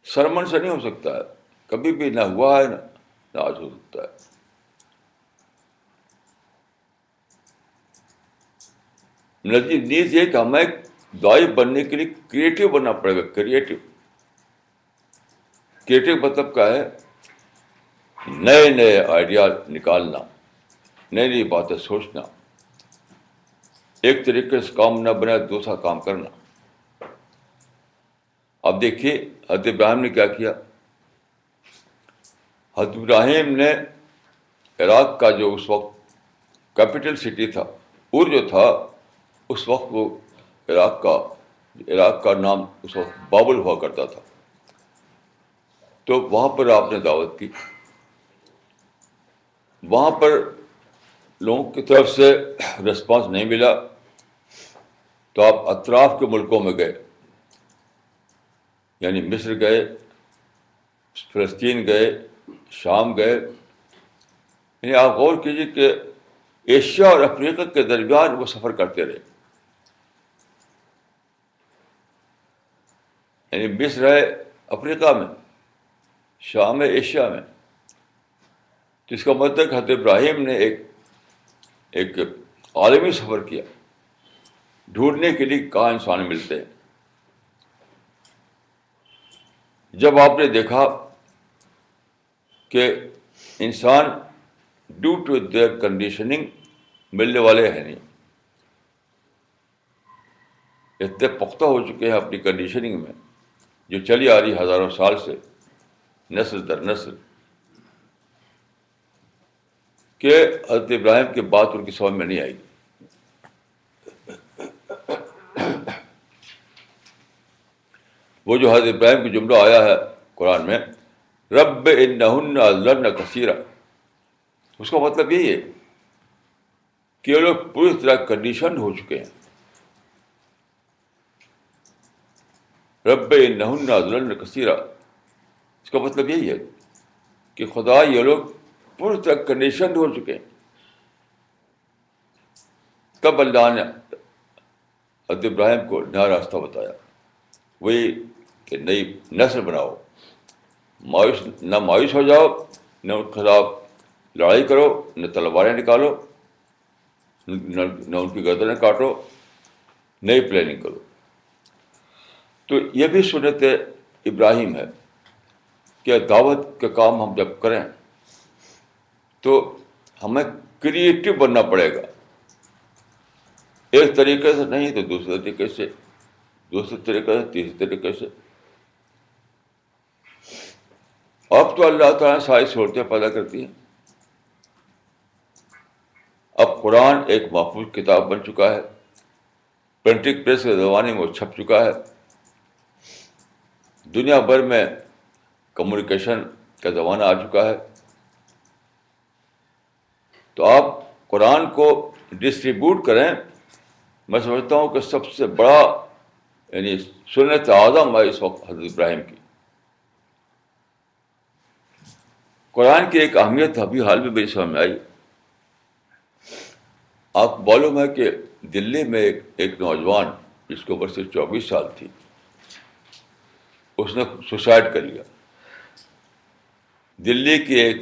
سرمن سے نہیں ہو سکتا ہے، کبھی بھی نہ ہوا ہے نہ آج ہو سکتا ہے. نیز یہ کہ ہمیں داعی بننے کے لیے کریٹو بننا پڑے گا. کریٹو مطلب کیا ہے؟ نئے نئے آئیڈیا نکالنا، نئی نئی باتیں سوچنا، ایک طریقے سے کام نہ بنا دوسرا کام کرنا. اب دیکھیے حضرت ابراہیم نے کیا کیا. حضرت ابراہیم نے عراق کا جو اس وقت کیپٹل سٹی تھا اور جو تھا اس وقت وہ عراق کا نام اس وقت بابل ہوا کرتا تھا. تو وہاں پر آپ نے دعوت کی. وہاں پر لوگوں کی طرف سے رسپانس نہیں ملا تو آپ اطراف کے ملکوں میں گئے, یعنی مصر گئے, فلسطین گئے, شام گئے. یعنی آپ غور کیجیے کہ ایشیا اور افریقہ کے درمیان وہ سفر کرتے رہے. یعنی مصر ہے افریقہ میں, شام ہے ایشیا میں. تو اس کا مطلب کہ حضرت ابراہیم نے ایک عالمی سفر کیا, ڈھونڈنے کے لیے کہاں انسان ملتے ہیں. جب آپ نے دیکھا کہ انسان ڈیو ٹو دیئر کنڈیشننگ ملنے والے ہیں نہیں, اتنے پختہ ہو چکے ہیں اپنی کنڈیشننگ میں جو چلی آ رہی ہزاروں سال سے نسل در نسل, کہ حضرت ابراہیم کی بات ان کی سمجھ میں نہیں آئی. وہ جو حضرت ابراہیم کی جملہ آیا ہے قرآن میں, رب انہن اضللن کثیرا, اس کا مطلب یہی ہے کہ وہ لوگ پوری طرح کنڈیشن ہو چکے ہیں. رب انہن اضللن کثیرا, اس کا مطلب یہی ہے کہ خدا یہ لوگ پوری طرح کنڈیشن ہو چکے ہیں. تب اللہ نے حضرت ابراہیم کو نیا راستہ بتایا, وہی کہ نئی نسل بناؤ, نہ مایوس ہو جاؤ, نہ ان کے خلاف لڑائی کرو, نہ تلواریں نکالو, نہ ان کی گردنیں کاٹو, نئی پلاننگ کرو. تو یہ بھی سنت ابراہیم ہے کہ دعوت کا کام ہم جب کریں تو ہمیں کریٹو بننا پڑے گا. ایک طریقے سے نہیں تو دوسرے طریقے سے, دوسرے طریقے سے تیسرے طریقے سے. اب تو اللہ تعالیٰ ساری صورتیں پیدا کرتی ہیں. اب قرآن ایک محفوظ کتاب بن چکا ہے, پرنٹنگ پریس کے زمانے میں وہ چھپ چکا ہے, دنیا بھر میں کمیونیکیشن کا زمانہ آ چکا ہے. تو آپ قرآن کو ڈسٹریبیوٹ کریں, میں سمجھتا ہوں کہ سب سے بڑا یعنی سنت اعظم ہے اس وقت حضرت ابراہیم کی. قرآن کی ایک اہمیت ابھی حال میں میری سمجھ میں آئی. آپ کو معلوم ہے کہ دلی میں ایک نوجوان جس کی عمر صرف 24 سال تھی, اس نے سوسائڈ کر لیا. دلی کی ایک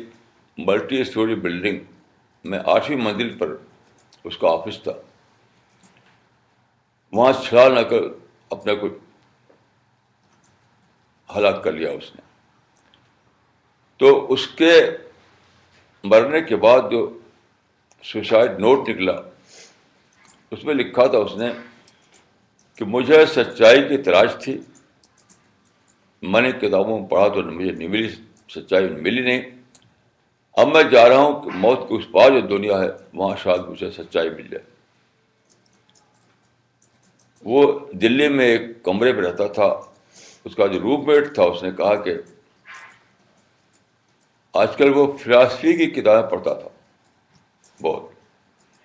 ملٹی اسٹوری بلڈنگ میں 8ویں منزل پر اس کا آفس تھا, وہاں چھلانگ نہ کر اپنے کو ہلاک کر لیا اس نے. تو اس کے مرنے کے بعد جو سوسائڈ نوٹ نکلا اس میں لکھا تھا اس نے کہ مجھے سچائی کی تلاش تھی, میں نے کتابوں میں پڑھا تو مجھے نہیں ملی, سچائی ملی نہیں. اب میں جا رہا ہوں کہ موت کے اس پار جو دنیا ہے وہاں شاید مجھے سچائی مل جائے. وہ دلی میں ایک کمرے میں رہتا تھا. اس کا جو روم میٹ تھا اس نے کہا کہ آج کل وہ فلاسفی کی کتابیں پڑھتا تھا, بہت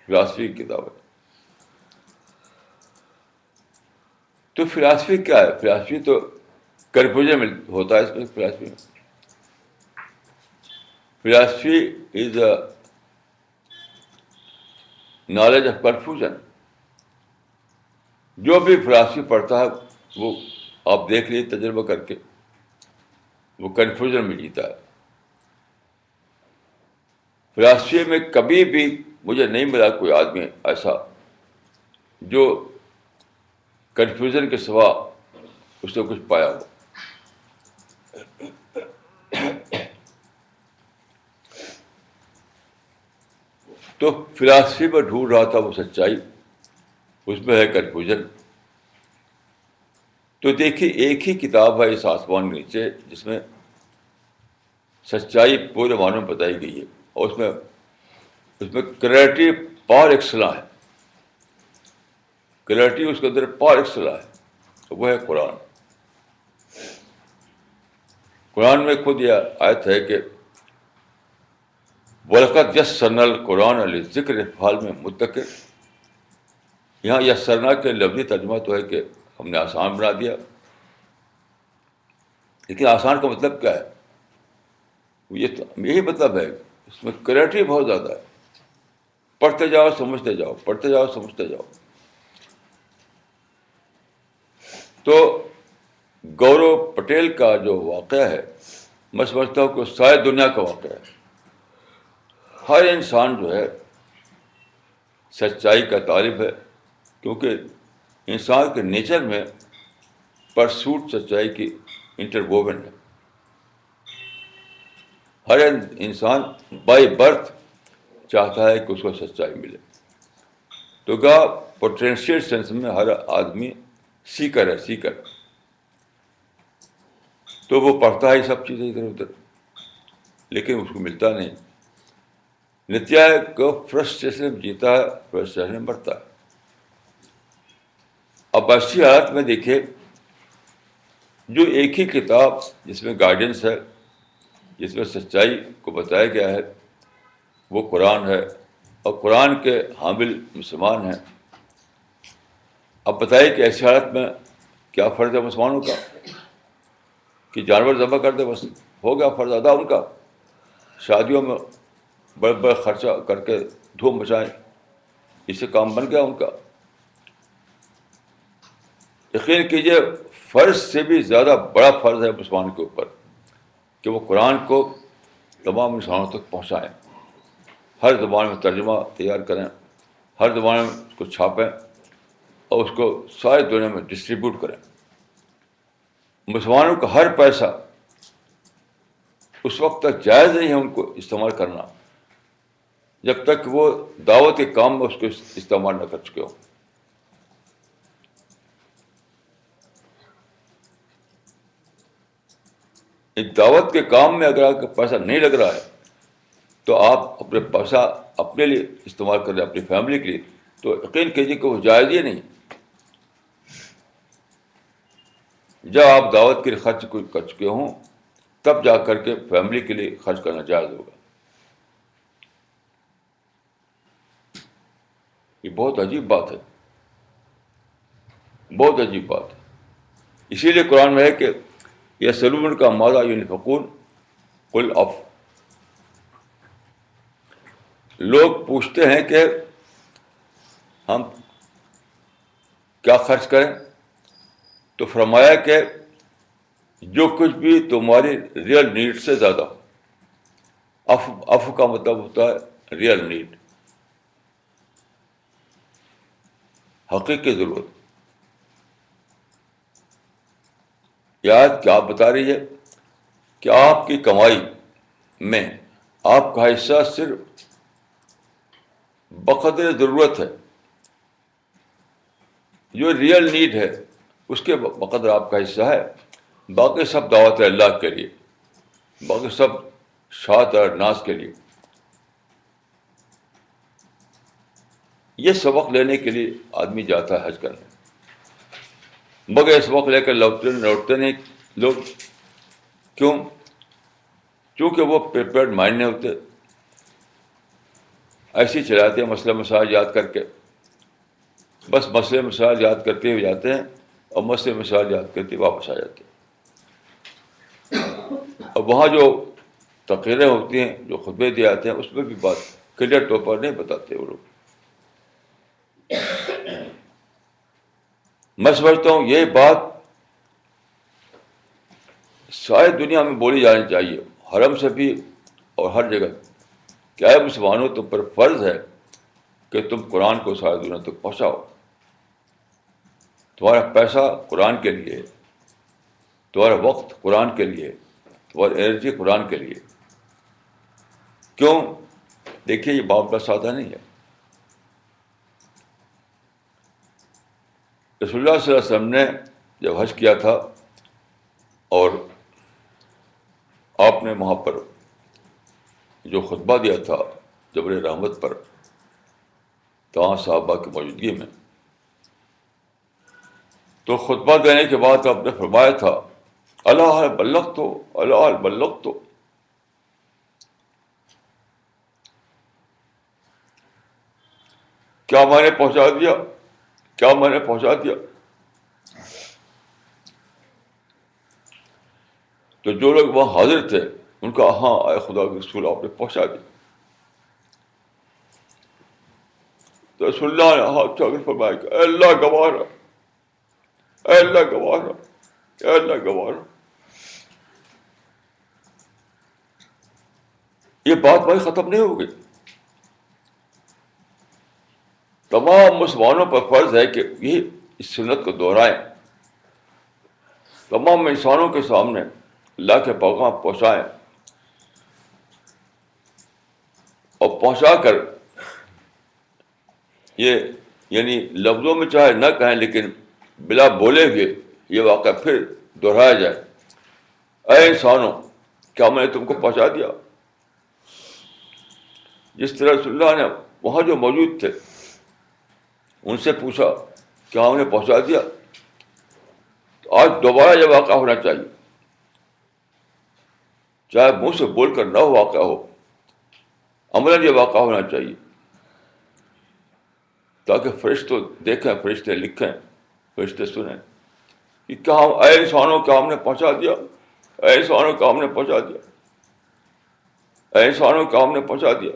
فلاسفی کی کتابیں. تو فلاسفی کیا ہے؟ فلاسفی تو کنفیوژن میں ہوتا ہے. اس میں philosophy is a knowledge of confusion. جو بھی فلاسفی پڑھتا ہے وہ آپ دیکھ لیجیے تجربہ کر کے, وہ کنفیوژن میں جیتا ہے. فلاسفی میں کبھی بھی مجھے نہیں ملا کوئی آدمی ایسا جو کنفیوژن کے سوا اس نے کچھ پایا ہو. تو فلاسفی میں ڈھونڈ رہا تھا وہ سچائی, اس میں ہے کنفیوژن. تو دیکھیے ایک ہی کتاب ہے اس آسمان کے نیچے جس میں سچائی پورے معنوں میں بتائی گئی ہے، اور اس میں کلیئرٹی پار ایکسلا ہے، کلیئرٹی اس کے اندر پار ایکسلا ہے، وہ ہے قرآن۔ قرآن میں خود یہ آیت ہے کہ وَلَقَدْ يَسَّرْنَا الْقُرْآنَ لِلذِّكْرِ فَهَلْ مِن مُدَّكِرٍ۔ یہاں یسرنا کے لفظی ترجمہ تو ہے کہ ہم نے آسان بنا دیا، لیکن آسان کا مطلب کیا ہے؟ یہی مطلب ہے، اس میں کلیئرٹی بہت زیادہ ہے، پڑھتے جاؤ سمجھتے جاؤ، پڑھتے جاؤ سمجھتے جاؤ۔ تو گورو پٹیل کا جو واقعہ ہے، میں سمجھتا ہوں کہ ساری دنیا کا واقعہ ہے۔ ہر انسان جو ہے سچائی کا طالب ہے، کیونکہ انسان کے نیچر میں پرسوٹ سچائی کی انٹرووون ہے۔ ہر انسان بائی برتھ چاہتا ہے کہ اس کو سچائی ملے، تو کیا پوٹینشیل سینس میں ہر آدمی سیکر ہے، سیکر، تو وہ پڑھتا ہے سب چیزیں ادھر ادھر، لیکن اس کو ملتا نہیں۔ نتیجہ ہے کہ فرسٹریشن جیتا ہے، فرسٹریشن مرتا ہے۔ اب ایسی حالت میں دیکھیے، جو ایک ہی کتاب جس میں گائیڈنس ہے، جس میں سچائی کو بتایا گیا ہے، وہ قرآن ہے، اور قرآن کے حامل مسلمان ہیں۔ اب بتائیے کہ ایسی حالت میں کیا فرض ہے مسلمانوں کا؟ کہ جانور ذبح کر دے، بس ہو گیا فرض ادا ان کا؟ شادیوں میں بڑے بڑے خرچہ کر کے دھوم مچائیں، اس سے کام بن گیا ان کا؟ یقین کیجیے فرض سے بھی زیادہ بڑا فرض ہے مسلمان کے اوپر کہ وہ قرآن کو تمام انسانوں تک پہنچائیں، ہر زبان میں ترجمہ تیار کریں، ہر زبان میں اس کو چھاپیں، اور اس کو ساری دنیا میں ڈسٹریبیوٹ کریں۔ مسلمانوں کا ہر پیسہ اس وقت تک جائز نہیں ہے ان کو استعمال کرنا جب تک وہ دعوت کے کام میں اس کو استعمال نہ کر چکے ہوں۔ دعوت کے کام میں اگر آپ کا پیسہ نہیں لگ رہا ہے تو آپ اپنے پیسہ اپنے لیے استعمال کر رہے ہیں، اپنی فیملی کے لیے، تو یقین کیجیے کہ وہ جائز ہی نہیں۔ جب آپ دعوت کے لیے خرچ کر چکے ہوں تب جا کر کے فیملی کے لیے خرچ کرنا جائز ہوگا۔ یہ بہت عجیب بات ہے، بہت عجیب بات ہے۔ اسی لیے قرآن میں ہے کہ یہ سلومن کا ماذا ينفقون قل اف، لوگ پوچھتے ہیں کہ ہم کیا خرچ کریں، تو فرمایا کہ جو کچھ بھی تمہاری ریئل نیڈ سے زیادہ ہو۔ اف کا مطلب ہوتا ہے ریئل نیڈ، حقیقی ضرورت۔ یہ آیت کیا بتا رہی ہے کہ آپ کی کمائی میں آپ کا حصہ صرف بقدر ضرورت ہے، جو ریئل نیڈ ہے اس کے بقدر آپ کا حصہ ہے، باقی سب دعوت اللہ کے لیے، باقی سب شاعت اور ناز کے لیے۔ یہ سبق لینے کے لیے آدمی جاتا ہے حج کرنے، مگر اس وقت لے کر لوٹتے نہیں لوگ۔ کیوں؟ چونکہ وہ پریپیئرڈ مائنڈ نہیں ہوتے، ایسے ہی چلاتے ہیں مسئلہ مسائل یاد کر کے، بس مسئلے مسائل یاد کرتے ہوئے جاتے ہیں اور مسئلے مسائل یاد کرتے واپس آ جاتے ہیں۔ اور وہاں جو تقریریں ہوتی ہیں، جو خطبے دیے جاتے ہیں، اس میں بھی بات کلیئر طور پر نہیں بتاتے وہ لوگ۔ میں سمجھتا ہوں یہ بات ساری دنیا میں بولی جانی چاہیے، حرم سے بھی اور ہر جگہ۔ کیا ہے مسلمانوں، تم پر فرض ہے کہ تم قرآن کو ساری دنیا تک پہنچاؤ۔ تمہارا پیسہ قرآن کے لیے، تمہارا وقت قرآن کے لیے، تمہاری انرجی قرآن کے لیے۔ کیوں؟ دیکھیے یہ معاملہ سادہ نہیں ہے۔ رسول اللہ صلی اللہ علیہ وسلم نے جب حج کیا تھا اور آپ نے وہاں پر جو خطبہ دیا تھا جبل رحمت پر تمام صحابہ کی موجودگی میں، تو خطبہ دینے کے بعد آپ نے فرمایا تھا اللہ بلغت تو، اللہ بلغت تو. کیا میں نے پہنچا دیا؟ کیا میں نے پہنچا دیا؟ تو جو لوگ وہاں حاضر تھے ان کا ہاں اے خدا کے رسول آپ نے پہنچا دیا. تو رسول اللہ نے ہاتھ اٹھا کر فرمایا کہ اے اللہ گواہ رہا، اے اللہ گواہ رہا، اے اللہ گواہ رہا. یہ بات بھائی ختم نہیں ہوگی. تمام مسلمانوں پر فرض ہے کہ یہ اس سنت کو دہرائیں، تمام انسانوں کے سامنے اللہ کے پیغام پہنچائیں، اور پہنچا کر یہ یعنی لفظوں میں چاہے نہ کہیں لیکن بلا بولے ہوئے یہ واقعہ پھر دہرایا جائے. اے انسانوں کیا میں نے تم کو پہنچا دیا؟ جس طرح رسول اللہ نے وہاں جو موجود تھے ان سے پوچھا کیا ہم نے پہنچا دیا، تو آج دوبارہ یہ واقعہ ہونا چاہیے، چاہے منہ سے بول کر نہ ہو واقعہ ہو، عملاً یہ واقعہ ہونا چاہیے تاکہ فرشتے دیکھیں، فرشتے لکھیں، فرشتے سنیں کہ کیا ہم اے انسانوں کا ہم نے پہنچا دیا، اے انسانوں کا ہم نے پہنچا دیا، اے انسانوں کا ہم نے پہنچا دیا.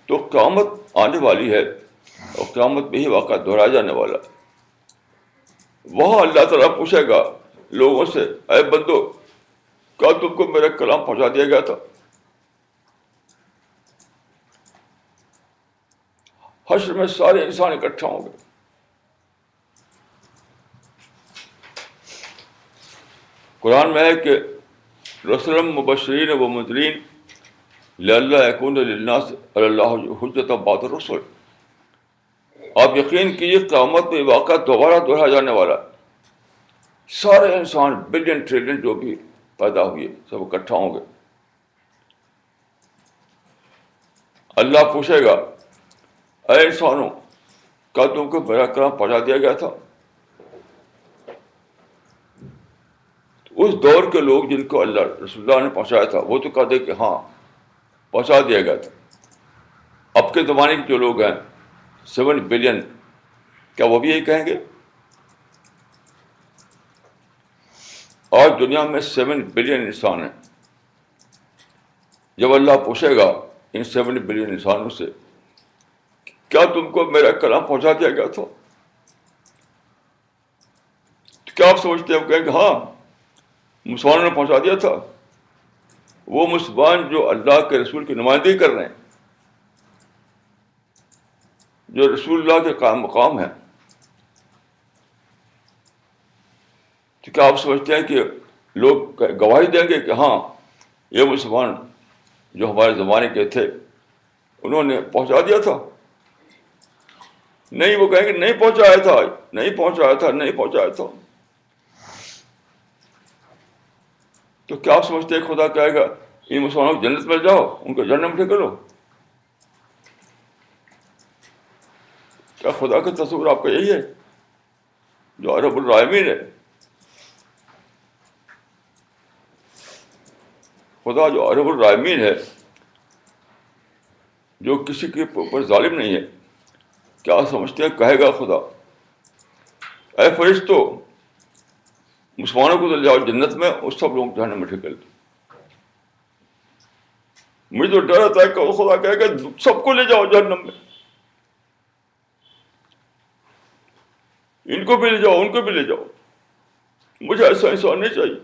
تو قیامت آنے والی ہے اور قیامت میں ہی واقعہ دہرایا جانے والا. وہاں اللہ تعالیٰ پوچھے گا لوگوں سے اے بندو کیا تم کو میرا کلام پہنچا دیا گیا تھا؟ حشر میں سارے انسان اکٹھا ہوں گے. قرآن میں ہے کہ رسلا مبشرین و منذرین لئلا یکون للناس علی اللہ حجۃ بعد الرسل. آپ یقین کیجیے قیامت میں واقعہ دوبارہ دہرایا جانے والا. سارے انسان بلین ٹریلین جو بھی پیدا ہوئے سب اکٹھا ہوں گے. اللہ پوچھے گا اے انسانوں کیا تم کو میرا کلام پہنچا دیا گیا تھا؟ اس دور کے لوگ جن کو اللہ رسول اللہ نے پہنچایا تھا وہ تو کہتے کہ ہاں پہنچا دیا گیا تھا. اب کے زمانے کے جو لوگ ہیں 7 بلین، کیا وہ بھی یہی کہیں گے؟ آج دنیا میں 7 بلین انسان ہیں. جب اللہ پوچھے گا ان 7 بلین انسانوں سے کیا تم کو میرا کلام پہنچا دیا گیا تھا، تو کیا آپ سمجھتے ہیں؟ کہیں گے ہاں مسلمانوں نے پہنچا دیا تھا. وہ مسلمان جو اللہ کے رسول کی نمائندگی کر رہے ہیں، جو رسول اللہ کے قائم مقام ہیں، تو کیا آپ سمجھتے ہیں کہ لوگ گواہی دیں گے کہ ہاں یہ مسلمان جو ہمارے زمانے کے تھے انہوں نے پہنچا دیا تھا؟ نہیں، وہ کہیں گے نہیں پہنچایا تھا، نہیں پہنچایا تھا، نہیں پہنچایا تھا. تو کیا آپ سمجھتے ہیں خدا کہے گا ان مسلمانوں کو جنت میں جاؤ، ان کو جہنم میں ڈھکیلو؟ کیا خدا کا تصور آپ کا یہی ہے جو رب العالمین ہے؟ خدا جو رب العالمین ہے، جو کسی کے اوپر ظالم نہیں ہے، کیا سمجھتے ہیں کہے گا خدا اے فرشتو مسلمانوں کو تو لے جاؤ جنت میں اور سب لوگ جہنم میں ڈھکیل دو؟ مجھے تو ڈر آتا ہے کہ خدا کہے گا سب کو لے جاؤ جہنم میں، ان کو بھی لے جاؤ، ان کو بھی لے جاؤ. مجھے ایسا انسان نہیں چاہیے.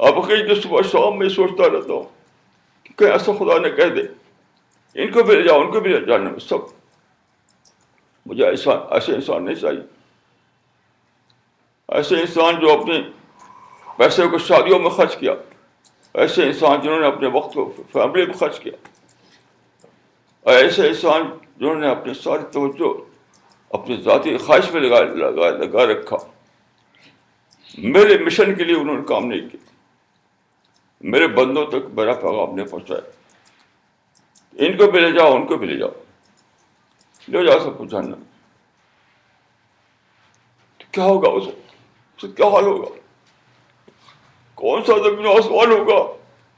آپ کہیں کہ صبح شام میں سوچتا رہتا ہوں کہ کہیں ایسا خدا نے کہہ دے ان کو بھی لے جاؤ، ان کو بھی لے جانے میں سب. مجھے ایسے انسان نہیں چاہیے. ایسے انسان جو اپنے پیسے کو شادیوں میں خرچ کیا، ایسے انسان جنہوں نے اپنے وقت کو فیملی میں خرچ کیا، اور ایسے انسان جنہوں نے اپنی ساری توجہ اپنی ذاتی خواہش میں لگا رکھا، میرے مشن کے لیے انہوں نے کام نہیں کیا، میرے بندوں تک میرا پیغام نہیں پہنچایا. ان کو بھی لے جاؤ، ان کو بھی لے جاؤ، لے جاؤ سب کو جاننا. تو کیا ہوگا اسے کیا حال ہوگا؟ کون سا زمین و آسمان ہوگا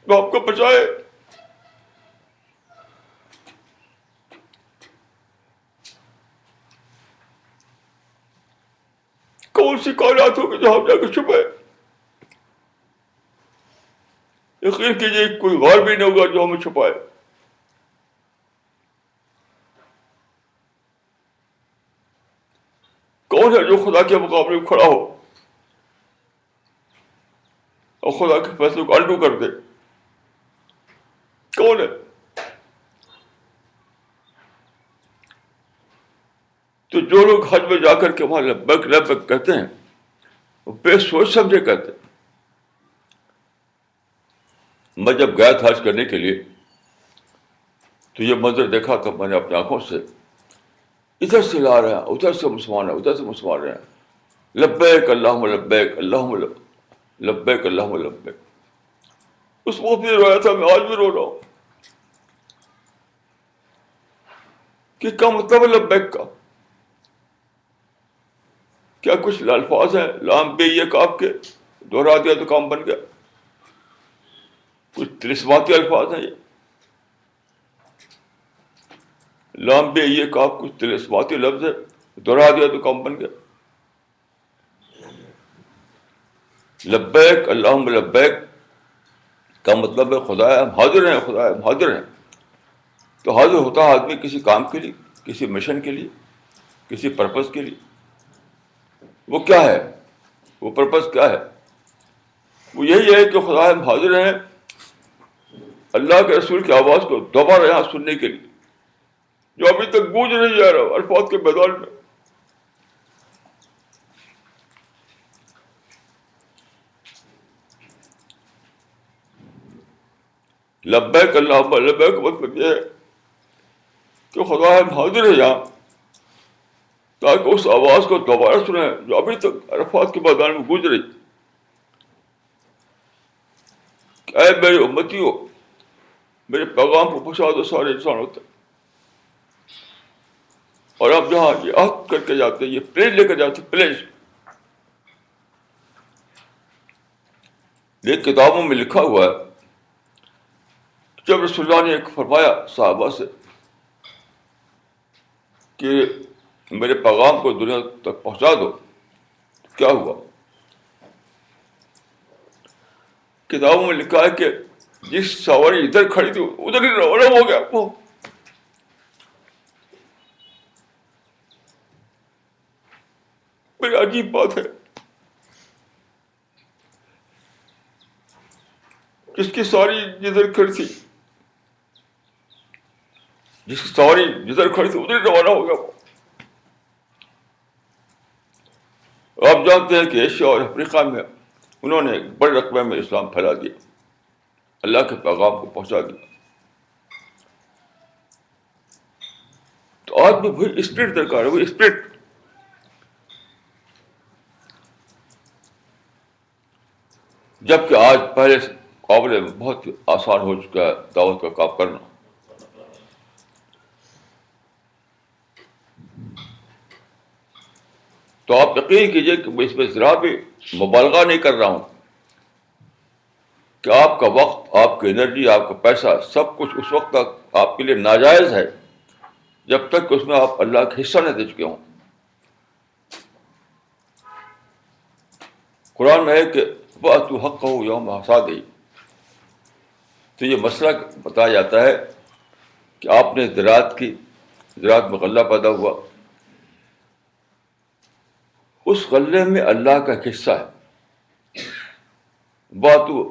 جو آپ کو بچائے؟ کون سی کائنات ہوگی جو ہم جا کے چھپے؟ یقین کیجیے کوئی غار بھی نہیں ہوگا جو ہمیں چھپائے. کون ہے جو خدا کے مقابلے میں کھڑا ہو اور خدا کے فیصلے کو انڈو کر دے؟ کون ہے؟ تو جو لوگ حج میں جا کر کے وہاں لبیک لبیک کہتے ہیں وہ بے سوچ سمجھے کہتے ہیں. میں جب گیا تھا حج کرنے کے لیے تو یہ منظر دیکھا تھا میں نے اپنی آنکھوں سے. ادھر سے لا رہے ہیں، ادھر سے مسلمان ہیں، ادھر سے مسلمان رہے ہیں. لبیک اللہم لبیک اللہم لبیک اللہم لبیک. اس وقت بھی رویا تھا، میں آج بھی رو رہا ہوں کہ کیا مطلب ہے لبیک کا؟ کیا کچھ الفاظ ہیں لام بے یہ کاف کے دوہرا دیا تو کام بن گیا؟ کچھ طلسماتی الفاظ ہیں یہ لام بے یہ کاف، کچھ طلسماتی لفظ ہے، دوہرا دیا تو کام بن گیا. لبیک اللہم لبیک کا مطلب ہے خدایا ہم حاضر ہیں، خدایا ہم حاضر ہیں. تو حاضر ہوتا ہے آدمی کسی کام کے لیے، کسی مشن کے لیے، کسی پرپز کے لیے. وہ کیا ہے؟ وہ پرپز کیا ہے؟ وہ یہی ہے کہ خدایا ہم حاضر ہیں اللہ کے رسول کی آواز کو دوبارہ یہاں سننے کے لیے جو ابھی تک گونج نہیں جا رہا الفاظ کے میدان میں. لبیک اللہم لبیک مطلب یہ ہے کہ خدا ہم حاضر ہیں یہاں تاکہ اس آواز کو دوبارہ سنیں جو ابھی تک عرفات کے میدان میں گونج رہی. کہ اے میری امتیوں، میرے پیغام کو پہنچا دو سارے انسانوں تک. اور اب جہاں یہ عہد کر کے جاتے ہیں، یہ پلیج لے کر جاتے ہیں، پلیج. یہ کتابوں میں لکھا ہوا ہے جب رسول اللہ نے ایک فرمایا صحابہ سے کہ میرے پیغام کو دنیا تک پہنچا دو، کیا ہوا؟ کتابوں میں لکھا ہے کہ جس سواری ادھر کھڑی تھی ادھر ہی روانہ ہو گیا. وہ بڑی عجیب بات ہے. جس کی سواری جدھر کھڑی تھی، جس کی سواری جدھر کھڑی تھی ادھر ہی روانہ ہو گیا. آپ جانتے ہیں کہ ایشیا اور افریقہ میں انہوں نے ایک بڑے رقبے میں اسلام پھیلا دیا، اللہ کے پیغام کو پہنچا دیا. تو آج بھی وہی اسپرٹ درکار ہے، وہی اسپرٹ. جبکہ آج پہلے سے قابل بہت آسان ہو چکا ہے دعوت کا کام کرنا. تو آپ یقین کیجئے کہ میں اس میں ذرا بھی مبالغہ نہیں کر رہا ہوں کہ آپ کا وقت، آپ کی انرجی، آپ کا پیسہ، سب کچھ اس وقت تک آپ کے لیے ناجائز ہے جب تک کہ اس میں آپ اللہ کا حصہ نہ دے چکے ہوں. قرآن میں ہے کہ وَأْتُوا حَقَّهُ يَوْمَ حَصَادِهِ. تو یہ مسئلہ بتایا جاتا ہے کہ آپ نے زراعت میں غلہ پیدا ہوا، اس غلے میں اللہ کا حصہ ہے. وَأْتُوا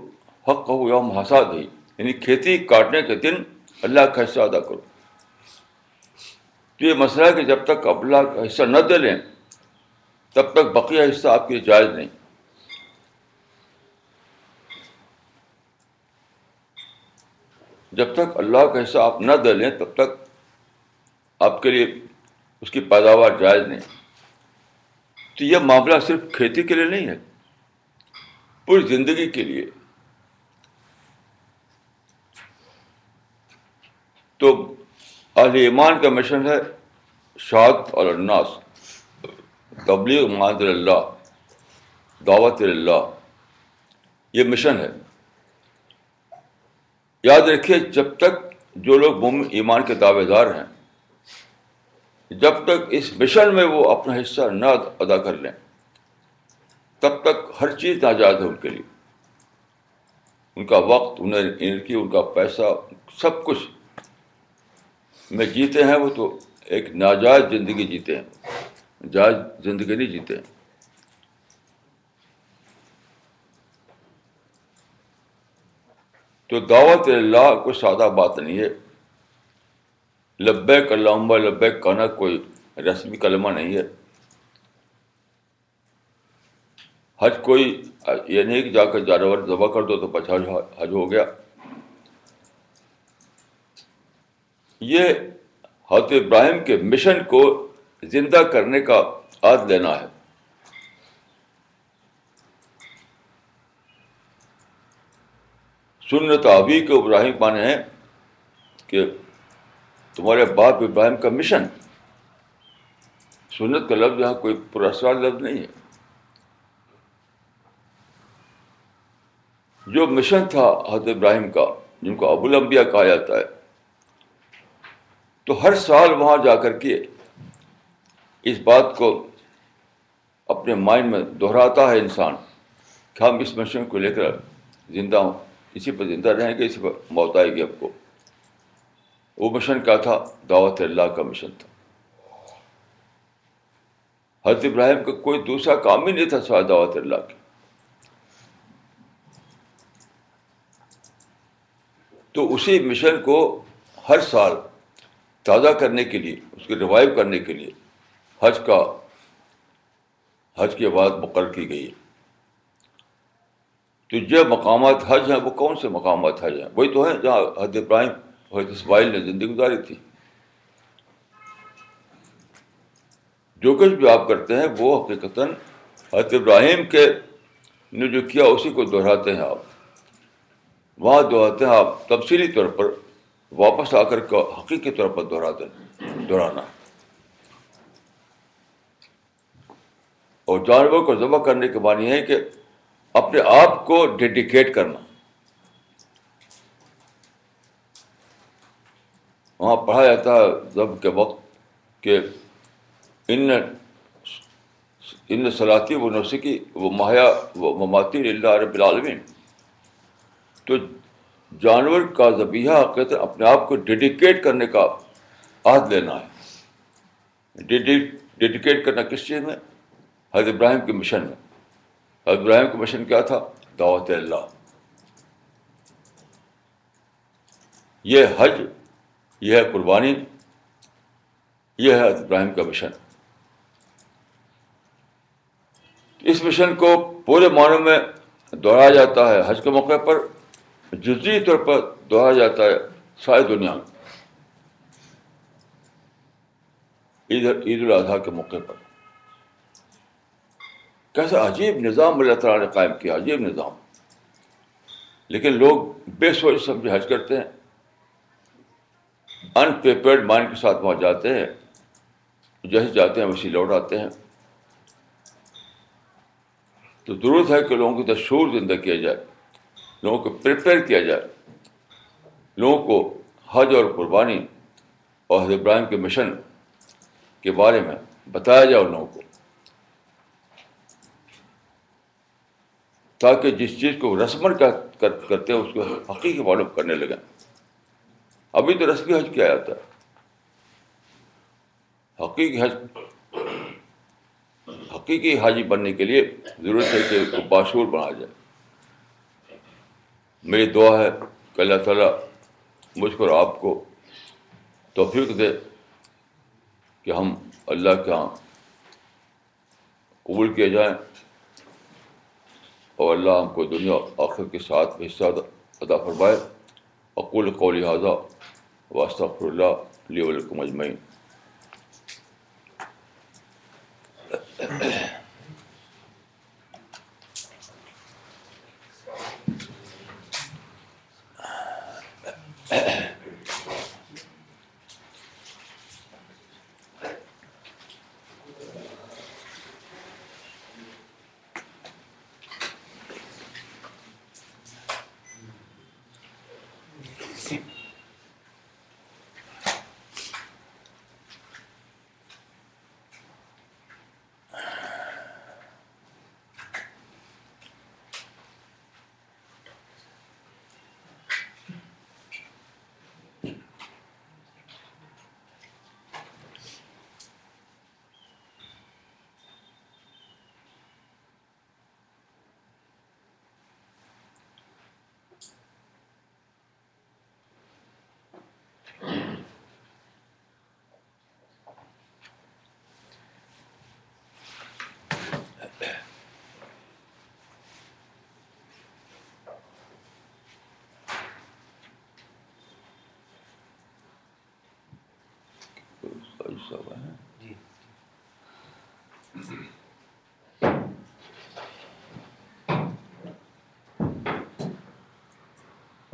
حَقَّهُ يَوْمَ حَصَادِهِ، یعنی کھیتی کاٹنے کے دن اللہ کا حصہ ادا کرو. تو یہ مسئلہ ہے کہ جب تک آپ اللہ کا حصہ نہ دے لیں تب تک بقیہ حصہ آپ کے لیے جائز نہیں. جب تک اللہ کا حصہ آپ نہ دے لیں تب تک آپ کے لیے اس کی پیداوار جائز نہیں. تو یہ معاملہ صرف کھیتی کے لیے نہیں ہے، پوری زندگی کے لیے. تو اہل ایمان کا مشن ہے شہادت علی الناس، تبلیغ مانزل اللہ، دعوت اللہ. یہ مشن ہے. یاد رکھیے، جب تک جو لوگ مومن ایمان کے دعوے دار ہیں، جب تک اس مشن میں وہ اپنا حصہ نہ ادا کر لیں، تب تک ہر چیز ناجائز ہے ان کے لیے. ان کا وقت، انہیں انرجی، ان کا پیسہ، سب کچھ میں جیتے ہیں وہ تو ایک ناجائز زندگی جیتے ہیں، جائز زندگی نہیں جیتے ہیں. تو دعوت اللہ کوئی سادہ بات نہیں ہے. لبیک اللہم لبیک کہنا کوئی رسمی کلمہ نہیں ہے. حج کوئی یہ نہیں کہ جا کر جانور ذبح کر دو تو بس حج ہو گیا. یہ حضرت ابراہیم کے مشن کو زندہ کرنے کا عہد لینا ہے. سنت ابی کے ابراہیم مانے ہیں کہ تمہارے باپ ابراہیم کا مشن. سنت کا لفظ یہاں کوئی پراسرار لفظ نہیں ہے. جو مشن تھا حضرت ابراہیم کا، جن کو ابو الانبیاء کہا جاتا ہے، تو ہر سال وہاں جا کر کے اس بات کو اپنے مائنڈ میں دہراتا ہے انسان کہ ہم اس مشن کو لے کر زندہ ہوں، اسی پر زندہ رہیں گے، اسی پر موت آئے گی ہم کو. وہ مشن کیا تھا؟ دعوت اللہ کا مشن تھا. حضرت ابراہیم کا کوئی دوسرا کام ہی نہیں تھا سوائے دعوت اللہ کی. تو اسی مشن کو ہر سال تازہ کرنے کے لیے، اس کو ریوائیو کرنے کے لیے حج کی بات مقرر کی گئی ہے. تو جو مقامات حج ہیں وہ کون سے مقامات حج ہیں؟ وہی تو ہیں جہاں حضرت ابراہیم اور حضرت اسماعیل نے زندگی گزاری تھی. جو کچھ بھی آپ کرتے ہیں وہ حقیقتاً حضرت ابراہیم کے نے جو کیا اسی کو دہراتے ہیں آپ. وہاں دہراتے ہیں آپ تفصیلی طور پر، واپس آ کر کے حقیقی طور پر دہرانا. اور جانور کو ذبح کرنے کے معنی ہے کہ اپنے آپ کو ڈیڈیکیٹ کرنا. وہاں پڑھا جاتا ہے ذبح کے وقت کہ ان صلاتی و نسکی و محیا و مماتی للہ رب العالمین. تو جانور کا ذبیحہ کہتے ہیں اپنے آپ کو ڈیڈیکیٹ کرنے کا عہد لینا ہے. ڈیڈیکیٹ کرنا کس چیز میں؟ حضرت ابراہیم کے مشن میں. حضرت ابراہیم کا مشن کیا تھا؟ دعوت اللہ. یہ حج، یہ ہے قربانی، یہ ہے حضرت ابراہیم کا مشن. اس مشن کو پورے معنوں میں دہرایا جاتا ہے حج کے موقع پر، جزوی طور پر دہرایا جاتا ہے ساری دنیا میں عید الاضحیٰ کے موقع پر. کیسا عجیب نظام اللہ تعالیٰ نے قائم کیا، عجیب نظام. لیکن لوگ بے سوچ سمجھے حج کرتے ہیں، ان پریپیئرڈ مائنڈ کے ساتھ وہاں جاتے ہیں، جیسے جاتے ہیں ویسے لوٹ آتے ہیں. تو ضرورت ہے کہ لوگوں کو شعور زندہ کیا جائے، لوگوں کو پریپیئر کیا جائے، لوگوں کو حج اور قربانی اور حضرت ابراہیم کے مشن کے بارے میں بتایا جائے ان لوگوں کو، تاکہ جس چیز کو رسمن کرتے ہیں اس کو حقیقی معلوم کرنے لگیں. ابھی تو رسمی حج کیا جاتا ہے. حقیقی حاجی بننے کے لیے ضرورت ہے کہ اس کو باشعور بنایا جائے. میری دعا ہے کہ اللہ تعالیٰ مجھ کو اور آپ کو توفیق دے کہ ہم اللہ کے ہاں قبول کیے جائیں، اور اللہ ہم کو دنیا آخرت کے ساتھ حصہ عطا فرمائے. اقول قولی ھذا واستغفر اللہ لی ولکم اجمعین.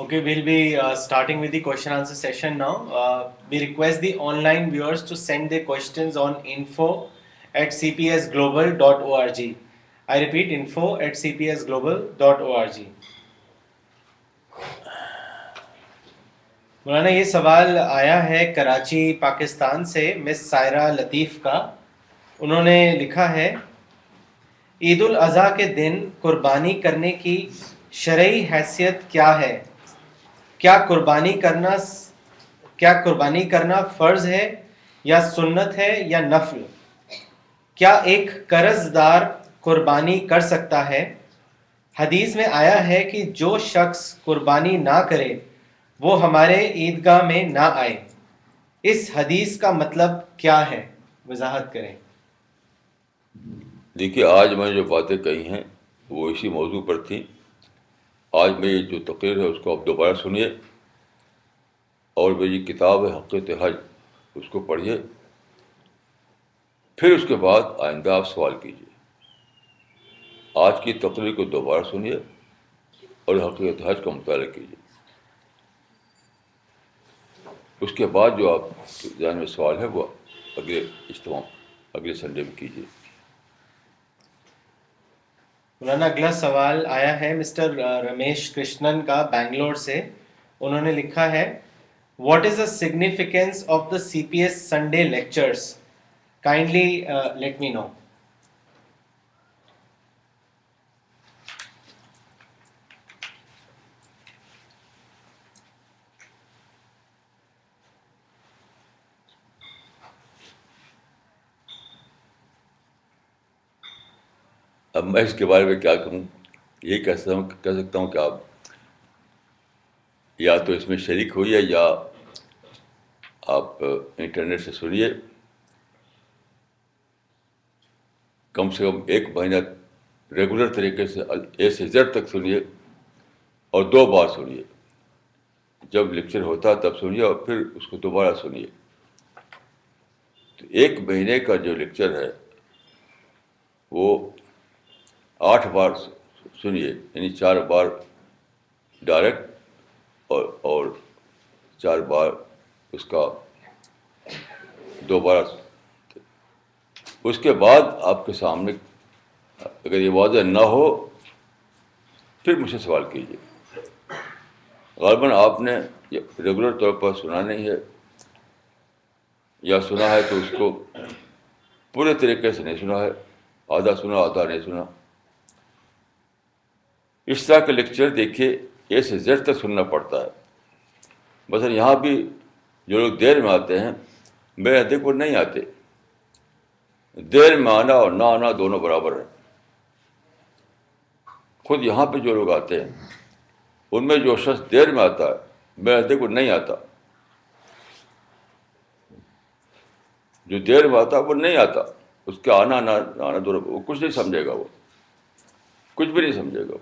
Okay, we'll be starting with the question answer session now. We request the online viewers to send their questions on info@cpsglobal.org. I repeat, info@cpsglobal.org. مولانا یہ سوال آیا ہے کراچی پاکستان سے مس سائرہ لطیف کا. انہوں نے لکھا ہے عید الاضحیٰ کے دن قربانی کرنے کی شرعی حیثیت کیا ہے؟ کیا قربانی کرنا فرض ہے یا سنت ہے یا نفل؟ کیا ایک قرض دار قربانی کر سکتا ہے؟ حدیث میں آیا ہے کہ جو شخص قربانی نہ کرے وہ ہمارے عیدگاہ میں نہ آئے. اس حدیث کا مطلب کیا ہے؟ وضاحت کریں.
دیکھیے، آج میں جو باتیں کہی ہیں وہ اسی موضوع پر تھیں. آج میری جو تقریر ہے اس کو آپ دوبارہ سنیے، اور میری کتاب ہے حقیقت حج، اس کو پڑھیے، پھر اس کے بعد آئندہ آپ سوال کیجیے. آج کی تقریر کو دوبارہ سنیے اور حقیقت حج کا مطالعہ کیجیے. اس کے بعد جو آپ کے ذہن میں سوال ہے وہ اگلے سنڈے میں کیجیے.
مولانا اگلا سوال آیا ہے مسٹر رمیش کرشنن کا بنگلور سے. انہوں نے لکھا ہے what is the significance of the C P S Sunday lectures? Kindly let me know.
اب میں اس کے بارے میں کیا کہوں؟ یہی کہہ سکتا ہوں کہ آپ یا تو اس میں شریک ہوئیے یا آپ انٹرنیٹ سے سنیے. کم سے کم 1 مہینہ ریگولر طریقے سے اے سے زیڈ تک سنیے اور 2 بار سنیے. جب لیکچر ہوتا ہے تب سنیے اور پھر اس کو دوبارہ سنیے. تو 1 مہینے کا جو لیکچر ہے وہ 8 بار سنیے، یعنی 4 بار ڈائریکٹ اور 4 بار اس کا دوبارہ. اس کے بعد آپ کے سامنے اگر یہ واضح نہ ہو پھر مجھ سے سوال کیجیے. غالباً آپ نے ریگولر طور پر سنا نہیں ہے، یا سنا ہے تو اس کو پورے طریقے سے نہیں سنا ہے، آدھا سنا آدھا نہیں سنا. اس طرح کا لیکچر دیکھیے اے سے زیڈ تک سننا پڑتا ہے. مثلا یہاں بھی جو لوگ دیر میں آتے ہیں میرے نزدیک وہ نہیں آتے. دیر میں آنا اور نہ آنا دونوں برابر ہیں. خود یہاں پہ جو لوگ آتے ہیں ان میں جو شخص دیر میں آتا ہے میرے نزدیک وہ نہیں آتا. جو دیر میں آتا ہے وہ نہیں آتا، اس کا آنا نہ آنا دونوں، وہ کچھ نہیں سمجھے گا، وہ کچھ بھی نہیں سمجھے گا.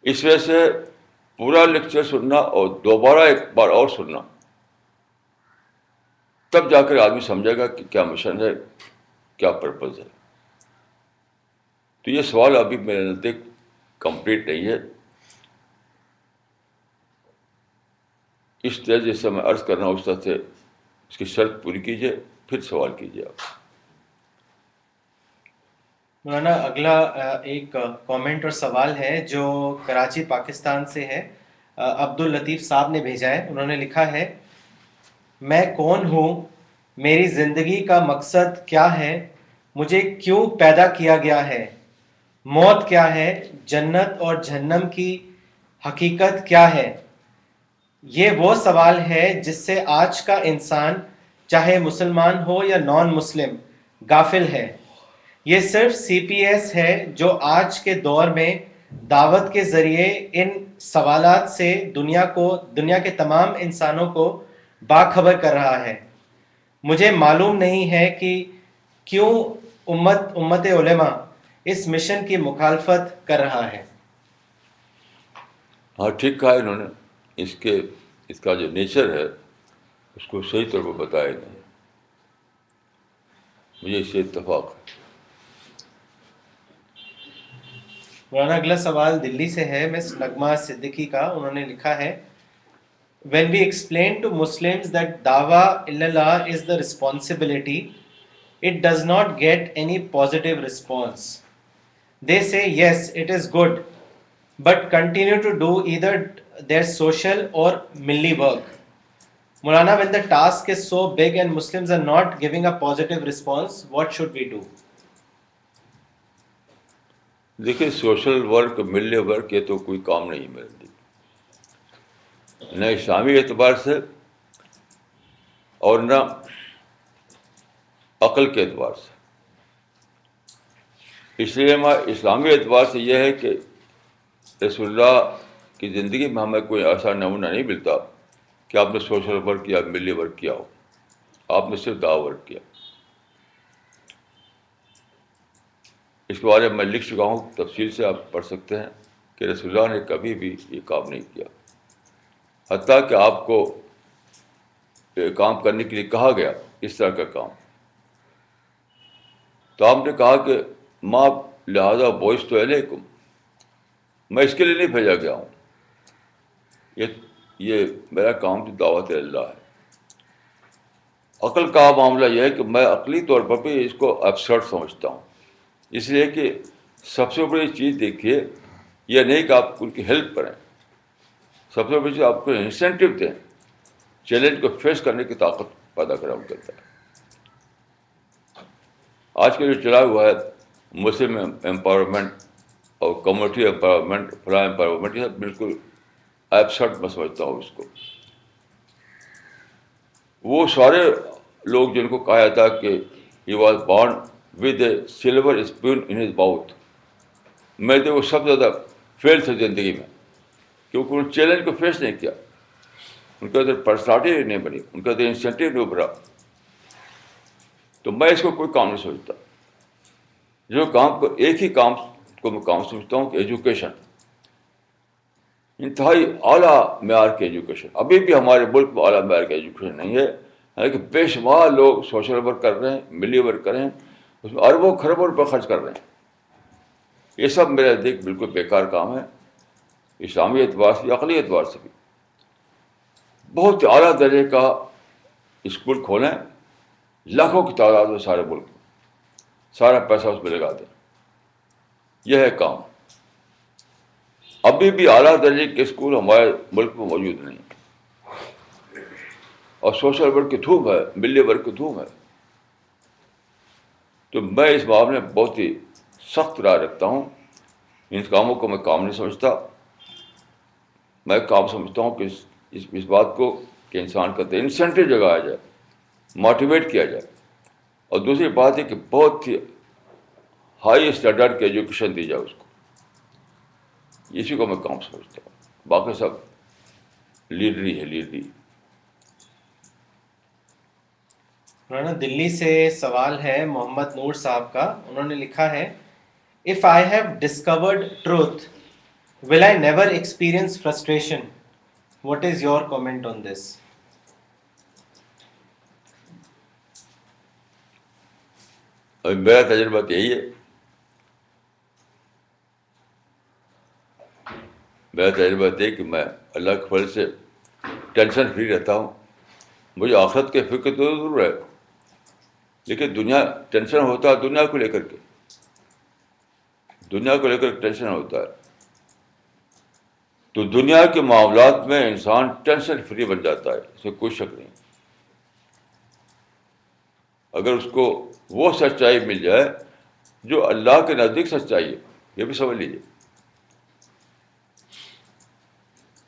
اس وجہ سے پورا لیکچر سننا اور دوبارہ 1 بار اور سننا، تب جا کر آدمی سمجھے گا کہ کیا مشن ہے، کیا پرپز ہے. تو یہ سوال ابھی میرے نزدیک کمپلیٹ نہیں ہے. اس طرح جیسے میں عرض کر رہا ہوں اس طرح سے اس کی شرط پوری کیجیے، پھر سوال کیجیے آپ.
مولانا اگلا ایک کامنٹ اور سوال ہے جو کراچی پاکستان سے ہے. عبد اللطیف صاحب نے بھیجا ہے. انہوں نے لکھا ہے میں کون ہوں، میری زندگی کا مقصد کیا ہے، مجھے کیوں پیدا کیا گیا ہے، موت کیا ہے، جنت اور جہنم کی حقیقت کیا ہے. یہ وہ سوال ہے جس سے آج کا انسان چاہے مسلمان ہو یا نان مسلم غافل ہے. یہ صرف سی پی ایس ہے جو آج کے دور میں دعوت کے ذریعے ان سوالات سے دنیا کے تمام انسانوں کو باخبر کر رہا ہے. مجھے معلوم نہیں ہے کہ کیوں امت علماء اس مشن کی مخالفت کر رہا ہے.
ہاں ٹھیک کہا انہوں نے. اس کا جو نیچر ہے اس کو صحیح طور پر بتایا نہیں. مجھے اس سے اتفاق ہے.
مولانا اگلا سوال دلی سے ہے مس نغمہ صدیقی کا. انہوں نے لکھا ہے when we explain to Muslims that dawa illallah is the responsibility, it does not get any positive response. They say yes, it is good, but continue to do either their social or milli work. Maulana, when the task is so big and Muslims are not giving a positive response, what should we do?
دیکھیے social work ملی work یہ تو کوئی کام نہیں میرے لیے، نہ اسلامی اعتبار سے اور نہ عقل کے اعتبار سے. اس لیے میں اسلامی اعتبار سے یہ ہے کہ رسول اللہ کی زندگی میں ہمیں کوئی ایسا نمونہ نہیں ملتا کہ آپ نے سوشل ورک یا ملی ورک کیا ہو، آپ نے صرف دعوی ورک کیا. اس کے بارے میں لکھ چکا ہوں، تفصیل سے آپ پڑھ سکتے ہیں کہ رسول اللہ نے کبھی بھی یہ کام نہیں کیا. حتیٰ کہ آپ کو یہ کام کرنے کے لیے کہا گیا اس طرح کا کام، تو آپ نے کہا کہ ماں لہٰذا بوئس تو علیکم، میں اس کے لیے نہیں بھیجا گیا ہوں، یہ میرا کام تو دعوت اللہ ہے. عقل کا معاملہ یہ ہے کہ میں عقلی طور پر بھی اس کو ابسرڈ سمجھتا ہوں، اس لیے کہ سب سے بڑی چیز دیکھیے یہ نہیں کہ آپ ان کی ہیلپ کریں، سب سے بڑی چیز آپ کو انسینٹیو دیں، چیلنج کو فیس کرنے کی طاقت پیدا کریں ان کے اندر. آج کا جو چلا ہوا ہے مسلم امپاورمنٹ اور کمیونٹی امپاورمنٹ، فلاں امپاورمنٹ، یہ بالکل ایبسرڈ میں سمجھتا ہوں اس کو. وہ سارے لوگ جن کو کہا جاتا ہے کہ he was born with a silver spoon in his mouth, میں تو وہ سب سے زیادہ فیل تھے زندگی میں، کیونکہ ان چیلنج کو فیس نہیں کیا، ان کے اندر پرسنالٹی نہیں بنی، ان کے اندر انسینٹیو نہیں ابھرا. تو میں اس کو کوئی کام نہیں سمجھتا. جو کام کو ایک ہی کام کو میں کام سمجھتا ہوں کہ ایجوکیشن، انتہائی اعلیٰ معیار کی ایجوکیشن. ابھی بھی ہمارے ملک میں اعلیٰ معیار کی ایجوکیشن نہیں ہے، حالانکہ بے شمار لوگ سوشل ورک کر رہے ہیں، ملی ورک کر رہے ہیں، اس میں اربوں خربوں روپے خرچ کر رہے ہیں. یہ سب میرے نزدیک بالکل بیکار کام ہے، اسلامی اعتبار سے، عقلی اعتبار سے بھی. بہت اعلیٰ درجے کا اسکول کھولیں، لاکھوں کی تعداد میں سارے ملک میں، سارا پیسہ اس میں لگا دیں، یہ ہے کام. ابھی بھی اعلیٰ درجے کے اسکول ہمارے ملک میں موجود نہیں، اور سوشل ورک کی دھوم ہے، ملی ورک کی دھوم ہے. تو میں اس معاملے میں بہت ہی سخت رائے رکھتا ہوں. ان کاموں کو میں کام نہیں سمجھتا، میں کام سمجھتا ہوں کہ اس بات کو کہ انسان کا انسینٹیو جگایا جائے، موٹیویٹ کیا جائے. اور دوسری بات ہے کہ بہت ہی ہائی اسٹینڈرڈ کی ایجوکیشن دی جائے اس کو. اسی کو میں کام سمجھتا ہوں، باقی سب لیڈری ہے، لیڈری.
مولانا دلی سے سوال ہے محمد نور صاحب کا. انہوں نے لکھا ہے if I have discovered truth, will I never experience frustration? What is your comment on this?
ابھی میرا تجربہ تو یہی ہے، میرا تجربہ یہ ہے کہ میں اللہ کے فضل سے ٹینشن فری رہتا ہوں. مجھے آخرت کے فکر تو ضرور ہے، لیکن دنیا ٹینشن ہوتا ہے دنیا کو لے کر کے، دنیا کو لے کر ٹینشن ہوتا ہے. تو دنیا کے معاملات میں انسان ٹینشن فری بن جاتا ہے، اس میں کوئی شک نہیں. اگر اس کو وہ سچائی مل جائے جو اللہ کے نزدیک سچائی ہے، یہ بھی سمجھ لیجیے.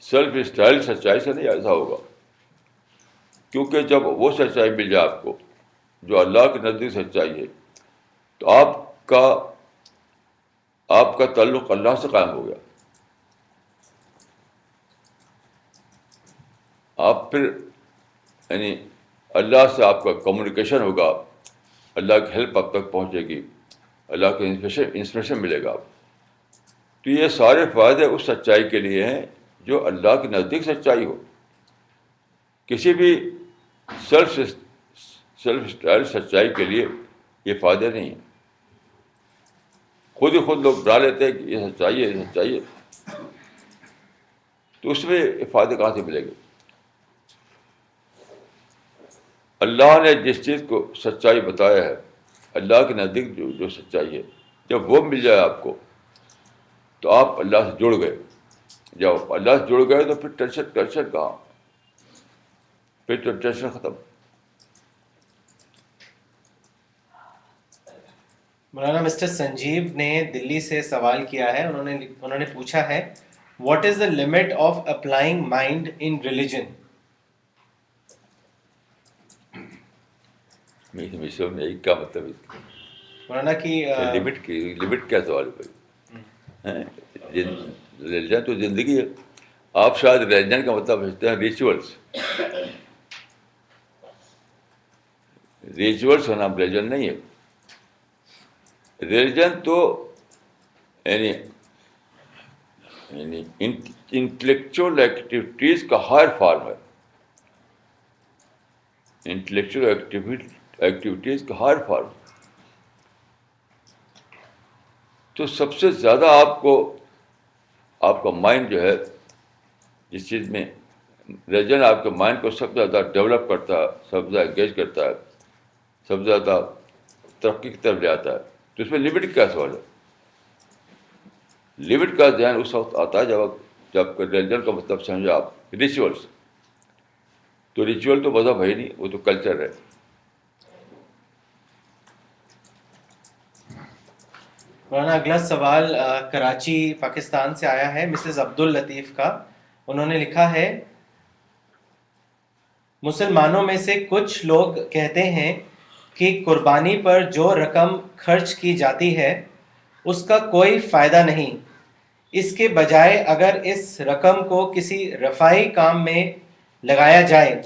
سیلف اسٹائل سچائی سے نہیں ایسا ہوگا، کیونکہ جب وہ سچائی مل جائے آپ کو جو اللہ کے نزدیک سچائی ہے، تو آپ کا تعلق اللہ سے قائم ہو گیا. آپ پھر یعنی اللہ سے آپ کا کمیونیکیشن ہوگا، اللہ کی ہیلپ آپ تک پہنچے گی، اللہ کے انسپریشن ملے گا. تو یہ سارے فائدے اس سچائی کے لیے ہیں جو اللہ کے نزدیک سچائی ہو. کسی بھی سیلف اسٹائل سچائی کے لیے یہ فائدے نہیں ہیں. خود ہی خود لوگ ڈرا لیتے ہیں کہ یہ سچائی ہے، یہ سچائی ہے، تو اس میں فائدہ کہاں سے ملے گا؟ اللہ نے جس چیز کو سچائی بتایا ہے، اللہ کے نزدیک جو سچائی ہے، جب وہ مل جائے آپ کو تو آپ اللہ سے جڑ گئے. جب اللہ سے جڑ گئے تو پھر ٹینشن کہاں، پھر تو ٹینشن ختم.
مولانا مسٹر سنجیو نے دلی سے سوال کیا ہے. انہوں نے پوچھا ہے what is the limit of applying mind in religion?
یہی کیا مطلب ہے
مولانا کی
لمٹ کیا سوال ہے؟ ریلیجن تو زندگی ہے. آپ شاید ریلیجن کا مطلب سمجھتے ہیں ریچولس ہونا ریلیجن نہیں ہے. ریلیجن تو یعنی انٹلیکچوئل ایکٹیویٹیز کا ہائر فارم ہے. انٹلیکچوئل ایکٹیویٹیز کا ہائر فارم. تو سب سے زیادہ آپ کا مائنڈ جو ہے، جس چیز میں ریلیجن آپ کے مائنڈ کو سب سے زیادہ ڈیولپ کرتا ہے، سب سے زیادہ انگیج کرتا ہے، سب سے زیادہ ترقی کی طرف لے آتا ہے، تو اس میں لمٹ کیا سوال ہے؟ لمٹ کا ذہن اس وقت آتا ہے جب ریلیجن کا مطلب سمجھے آپ ریچولس. تو ریچول تو مذہب ہے ہی نہیں، وہ تو کلچر ہے.
مولانا اگلا سوال کراچی پاکستان سے آیا ہے مسز عبد اللطیف کا. انہوں نے لکھا ہے مسلمانوں میں سے کچھ لوگ کہتے ہیں کہ قربانی پر جو رقم خرچ کی جاتی ہے اس کا کوئی فائدہ نہیں، اس کے بجائے اگر اس رقم کو کسی رفاہی کام میں لگایا جائے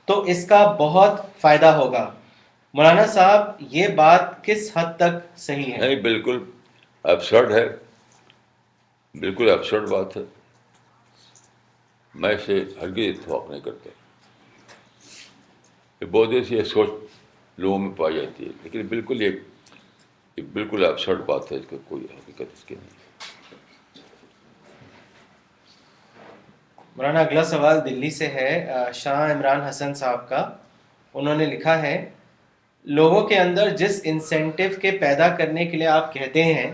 تو اس کا بہت فائدہ ہوگا. مولانا صاحب یہ بات کس حد تک صحیح ہے؟
نہیں، بالکل ایبسرڈ ہے، بالکل ایبسرڈ بات ہے. میں اسے ہرگز اتفاق نہیں کرتا. یہ بہت ایسی یہ سوچ لوگوں میں پائی جاتی ہے، لیکن بالکل یہ بالکل ایبسرڈ بات ہے، اس کا کوئی حقیقت اس کی نہیں.
مولانا اگلا سوال دلی سے ہے شاہ عمران حسن صاحب کا. انہوں نے لکھا ہے لوگوں کے اندر جس انسینٹیو کے پیدا کرنے کے لیے آپ کہتے ہیں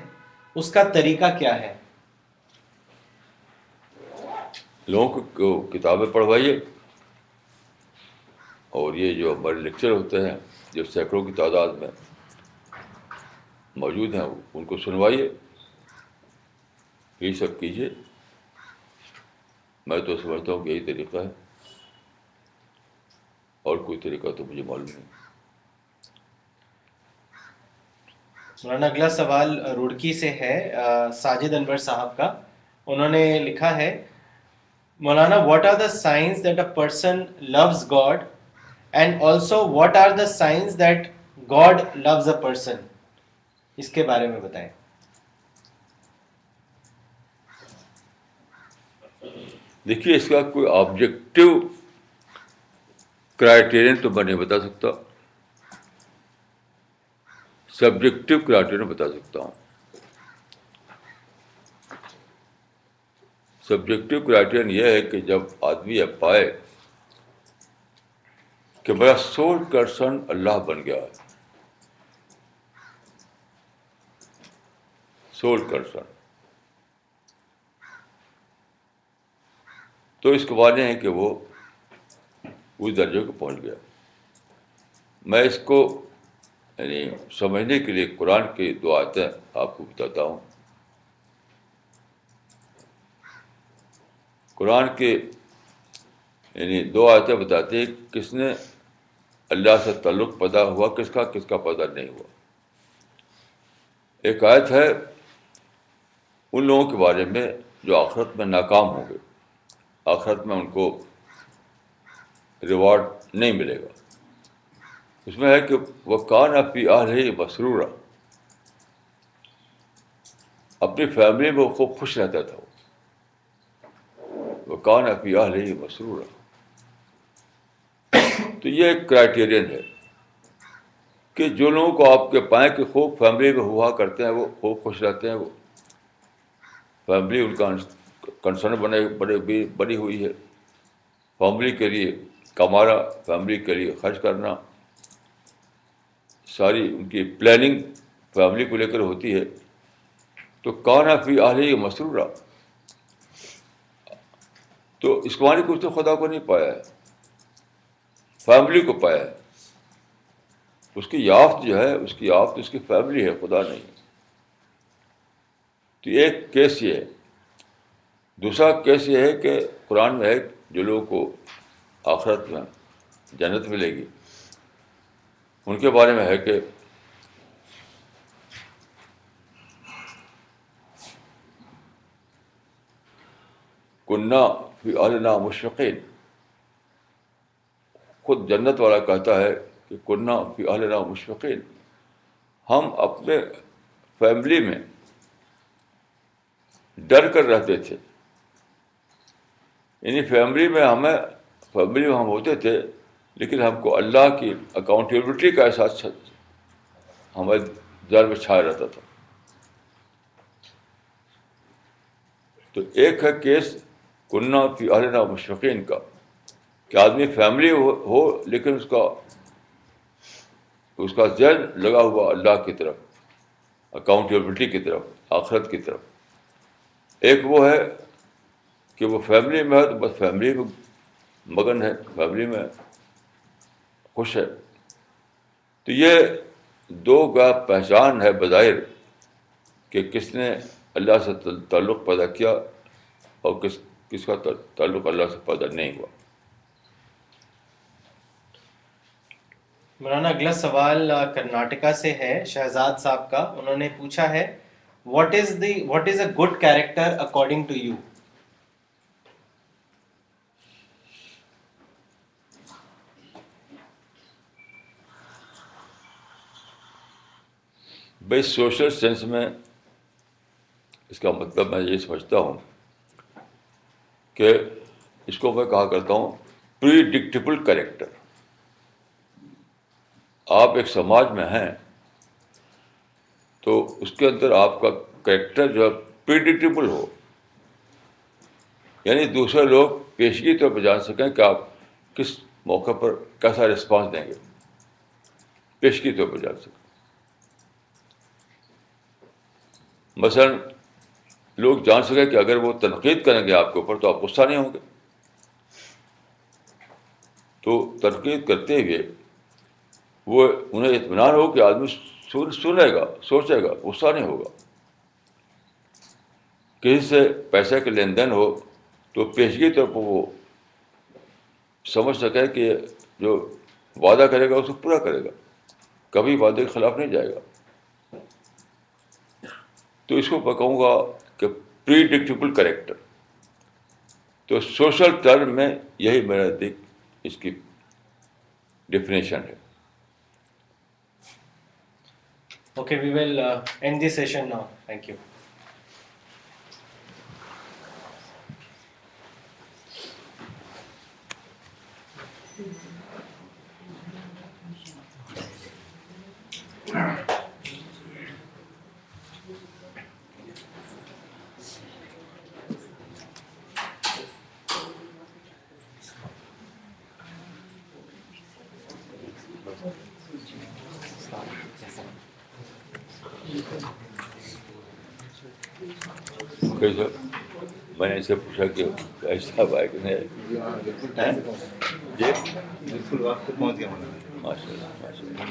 اس کا طریقہ کیا ہے؟
لوگوں کو کتابیں پڑھوائیے، اور یہ جو ہمارے لیکچر ہوتے ہیں جو سینکڑوں کی تعداد میں موجود ہیں ان کو سنوائیے، یہی سب کیجیے. میں تو سمجھتا ہوں کہ یہی طریقہ ہے، اور کوئی طریقہ تو مجھے معلوم نہیں.
مولانا اگلا سوال روڑکی سے ہے ساجد انور صاحب کا. انہوں نے لکھا ہے مولانا what are the signs that a person loves God and also what are the signs that God loves a person? اس کے بارے میں بتائیں.
دیکھیے، اس کا کوئی آبجیکٹو کرائٹیرین تو میں نہیں بتا سکتا، سبجیکٹو کرائٹیرین بتا سکتا ہوں. سبجیکٹو کرائٹیرین یہ ہے کہ جب آدمی یہ پائے کہ میرا سول کنسرن اللہ بن گیا ہے، سول کنسرن، تو اس کے معنی ہے کہ وہ اس درجے کو پہنچ گیا. میں اس کو یعنی سمجھنے کے لیے قرآن کی 2 آیتیں آپ کو بتاتا ہوں. قرآن کے یعنی 2 آیتیں بتاتی ہیں کس نے اللہ سے تعلق پیدا ہوا، کس کا پیدا نہیں ہوا. ایک آیت ہے ان لوگوں کے بارے میں جو آخرت میں ناکام ہوں گے، آخرت میں ان کو ریوارڈ نہیں ملے گا. اس میں ہے کہ وَكَانَ فِي أَهْلِهِ مَسْرُورًا، اپنی فیملی میں وہ خوب خوش رہتا تھا. وَكَانَ فِي أَهْلِهِ مَسْرُورًا. تو یہ ایک کرائٹیرین ہے. کہ جو لوگوں کو آپ کے پائیں کہ خوب فیملی میں ہوا کرتے ہیں وہ خوب خوش رہتے ہیں، وہ فیملی ان کا کنسرن بنی ہوئی ہے، فیملی کے لیے کمانا، فیملی کے لیے خرچ کرنا، ساری ان کی پلاننگ فیملی کو لے کر ہوتی ہے. تو کانا فی اہلہ مسرورا، تو اس کو معنی کہ اس نے خدا کو نہیں پایا ہے، فیملی کو پایا ہے. اس کی یافت جو ہے، اس کی یافت اس کی فیملی ہے، خدا نہیں. تو ایک کیس یہ ہے. دوسرا کیس یہ ہے کہ قرآن میں ہے جو لوگوں کو آخرت میں جنت ملے گی، ان کے بارے میں ہے کہ کننا فی اہلنا مشفقین. خود جنت والا کہتا ہے کہ کننا فی اہلنا مشفقین، ہم اپنے فیملی میں ڈر کر رہتے تھے. یعنی فیملی میں ہم ہوتے تھے، لیکن ہم کو اللہ کی اکاؤنٹیبلٹی کا احساس ہمارے دل میں چھایا رہتا تھا. تو ایک ہے کیس کننا فی اہلنا مشفقین کا، کہ آدمی فیملی ہو لیکن اس کا ذہن لگا ہوا اللہ کی طرف، اکاؤنٹیبلٹی کی طرف، آخرت کی طرف. ایک وہ ہے کہ وہ فیملی میں ہے تو بس فیملی میں مگن ہے، فیملی میں خوش ہے. تو یہ دو کا پہچان ہے بظاہر کہ کس نے اللہ سے تعلق پیدا کیا اور کس کا تعلق اللہ سے پیدا نہیں ہوا.
مولانا اگلا سوال کرناٹکا سے ہے، شہزاد صاحب کا. انہوں نے پوچھا ہے what is a good character according to you?
بھائی سوشل سینس میں اس کا مطلب میں یہ سمجھتا ہوں کہ اس کو میں کہا کرتا ہوں پریڈکٹیبل کیریکٹر. آپ ایک سماج میں ہیں تو اس کے اندر آپ کا کریکٹر جو ہے پریڈکٹیبل ہو، یعنی دوسرے لوگ پیشگی طور پہ جان سکیں کہ آپ کس موقع پر کیسا رسپانس دیں گے، پیشگی طور پہ جان سکیں. مثلا لوگ جان سکیں کہ اگر وہ تنقید کریں گے آپ کے اوپر تو آپ غصہ نہیں ہوں گے. تو تنقید کرتے ہوئے وہ انہیں اطمینان ہو کہ آدمی سنے گا، سوچے گا، غصہ نہیں ہوگا. کسی سے پیسے کے لین دین ہو تو پیشگی طور پر وہ سمجھ سکے کہ جو وعدہ کرے گا اسے پورا کرے گا، کبھی وعدے کے خلاف نہیں جائے گا. تو اس کو میں کہوں گا کہ پریڈکٹیبل کریکٹر. تو سوشل ٹرم میں یہی میرا اس کی ڈیفینیشن ہے.
Okay, we will end this session now. Thank you.
کیسا میں نے اسے پوچھا کہ ایسا بھائی کہ نہیں. جی
بالکل وقت پہنچ گیا مولانا.
ماشاء اللہ ماشاء اللہ.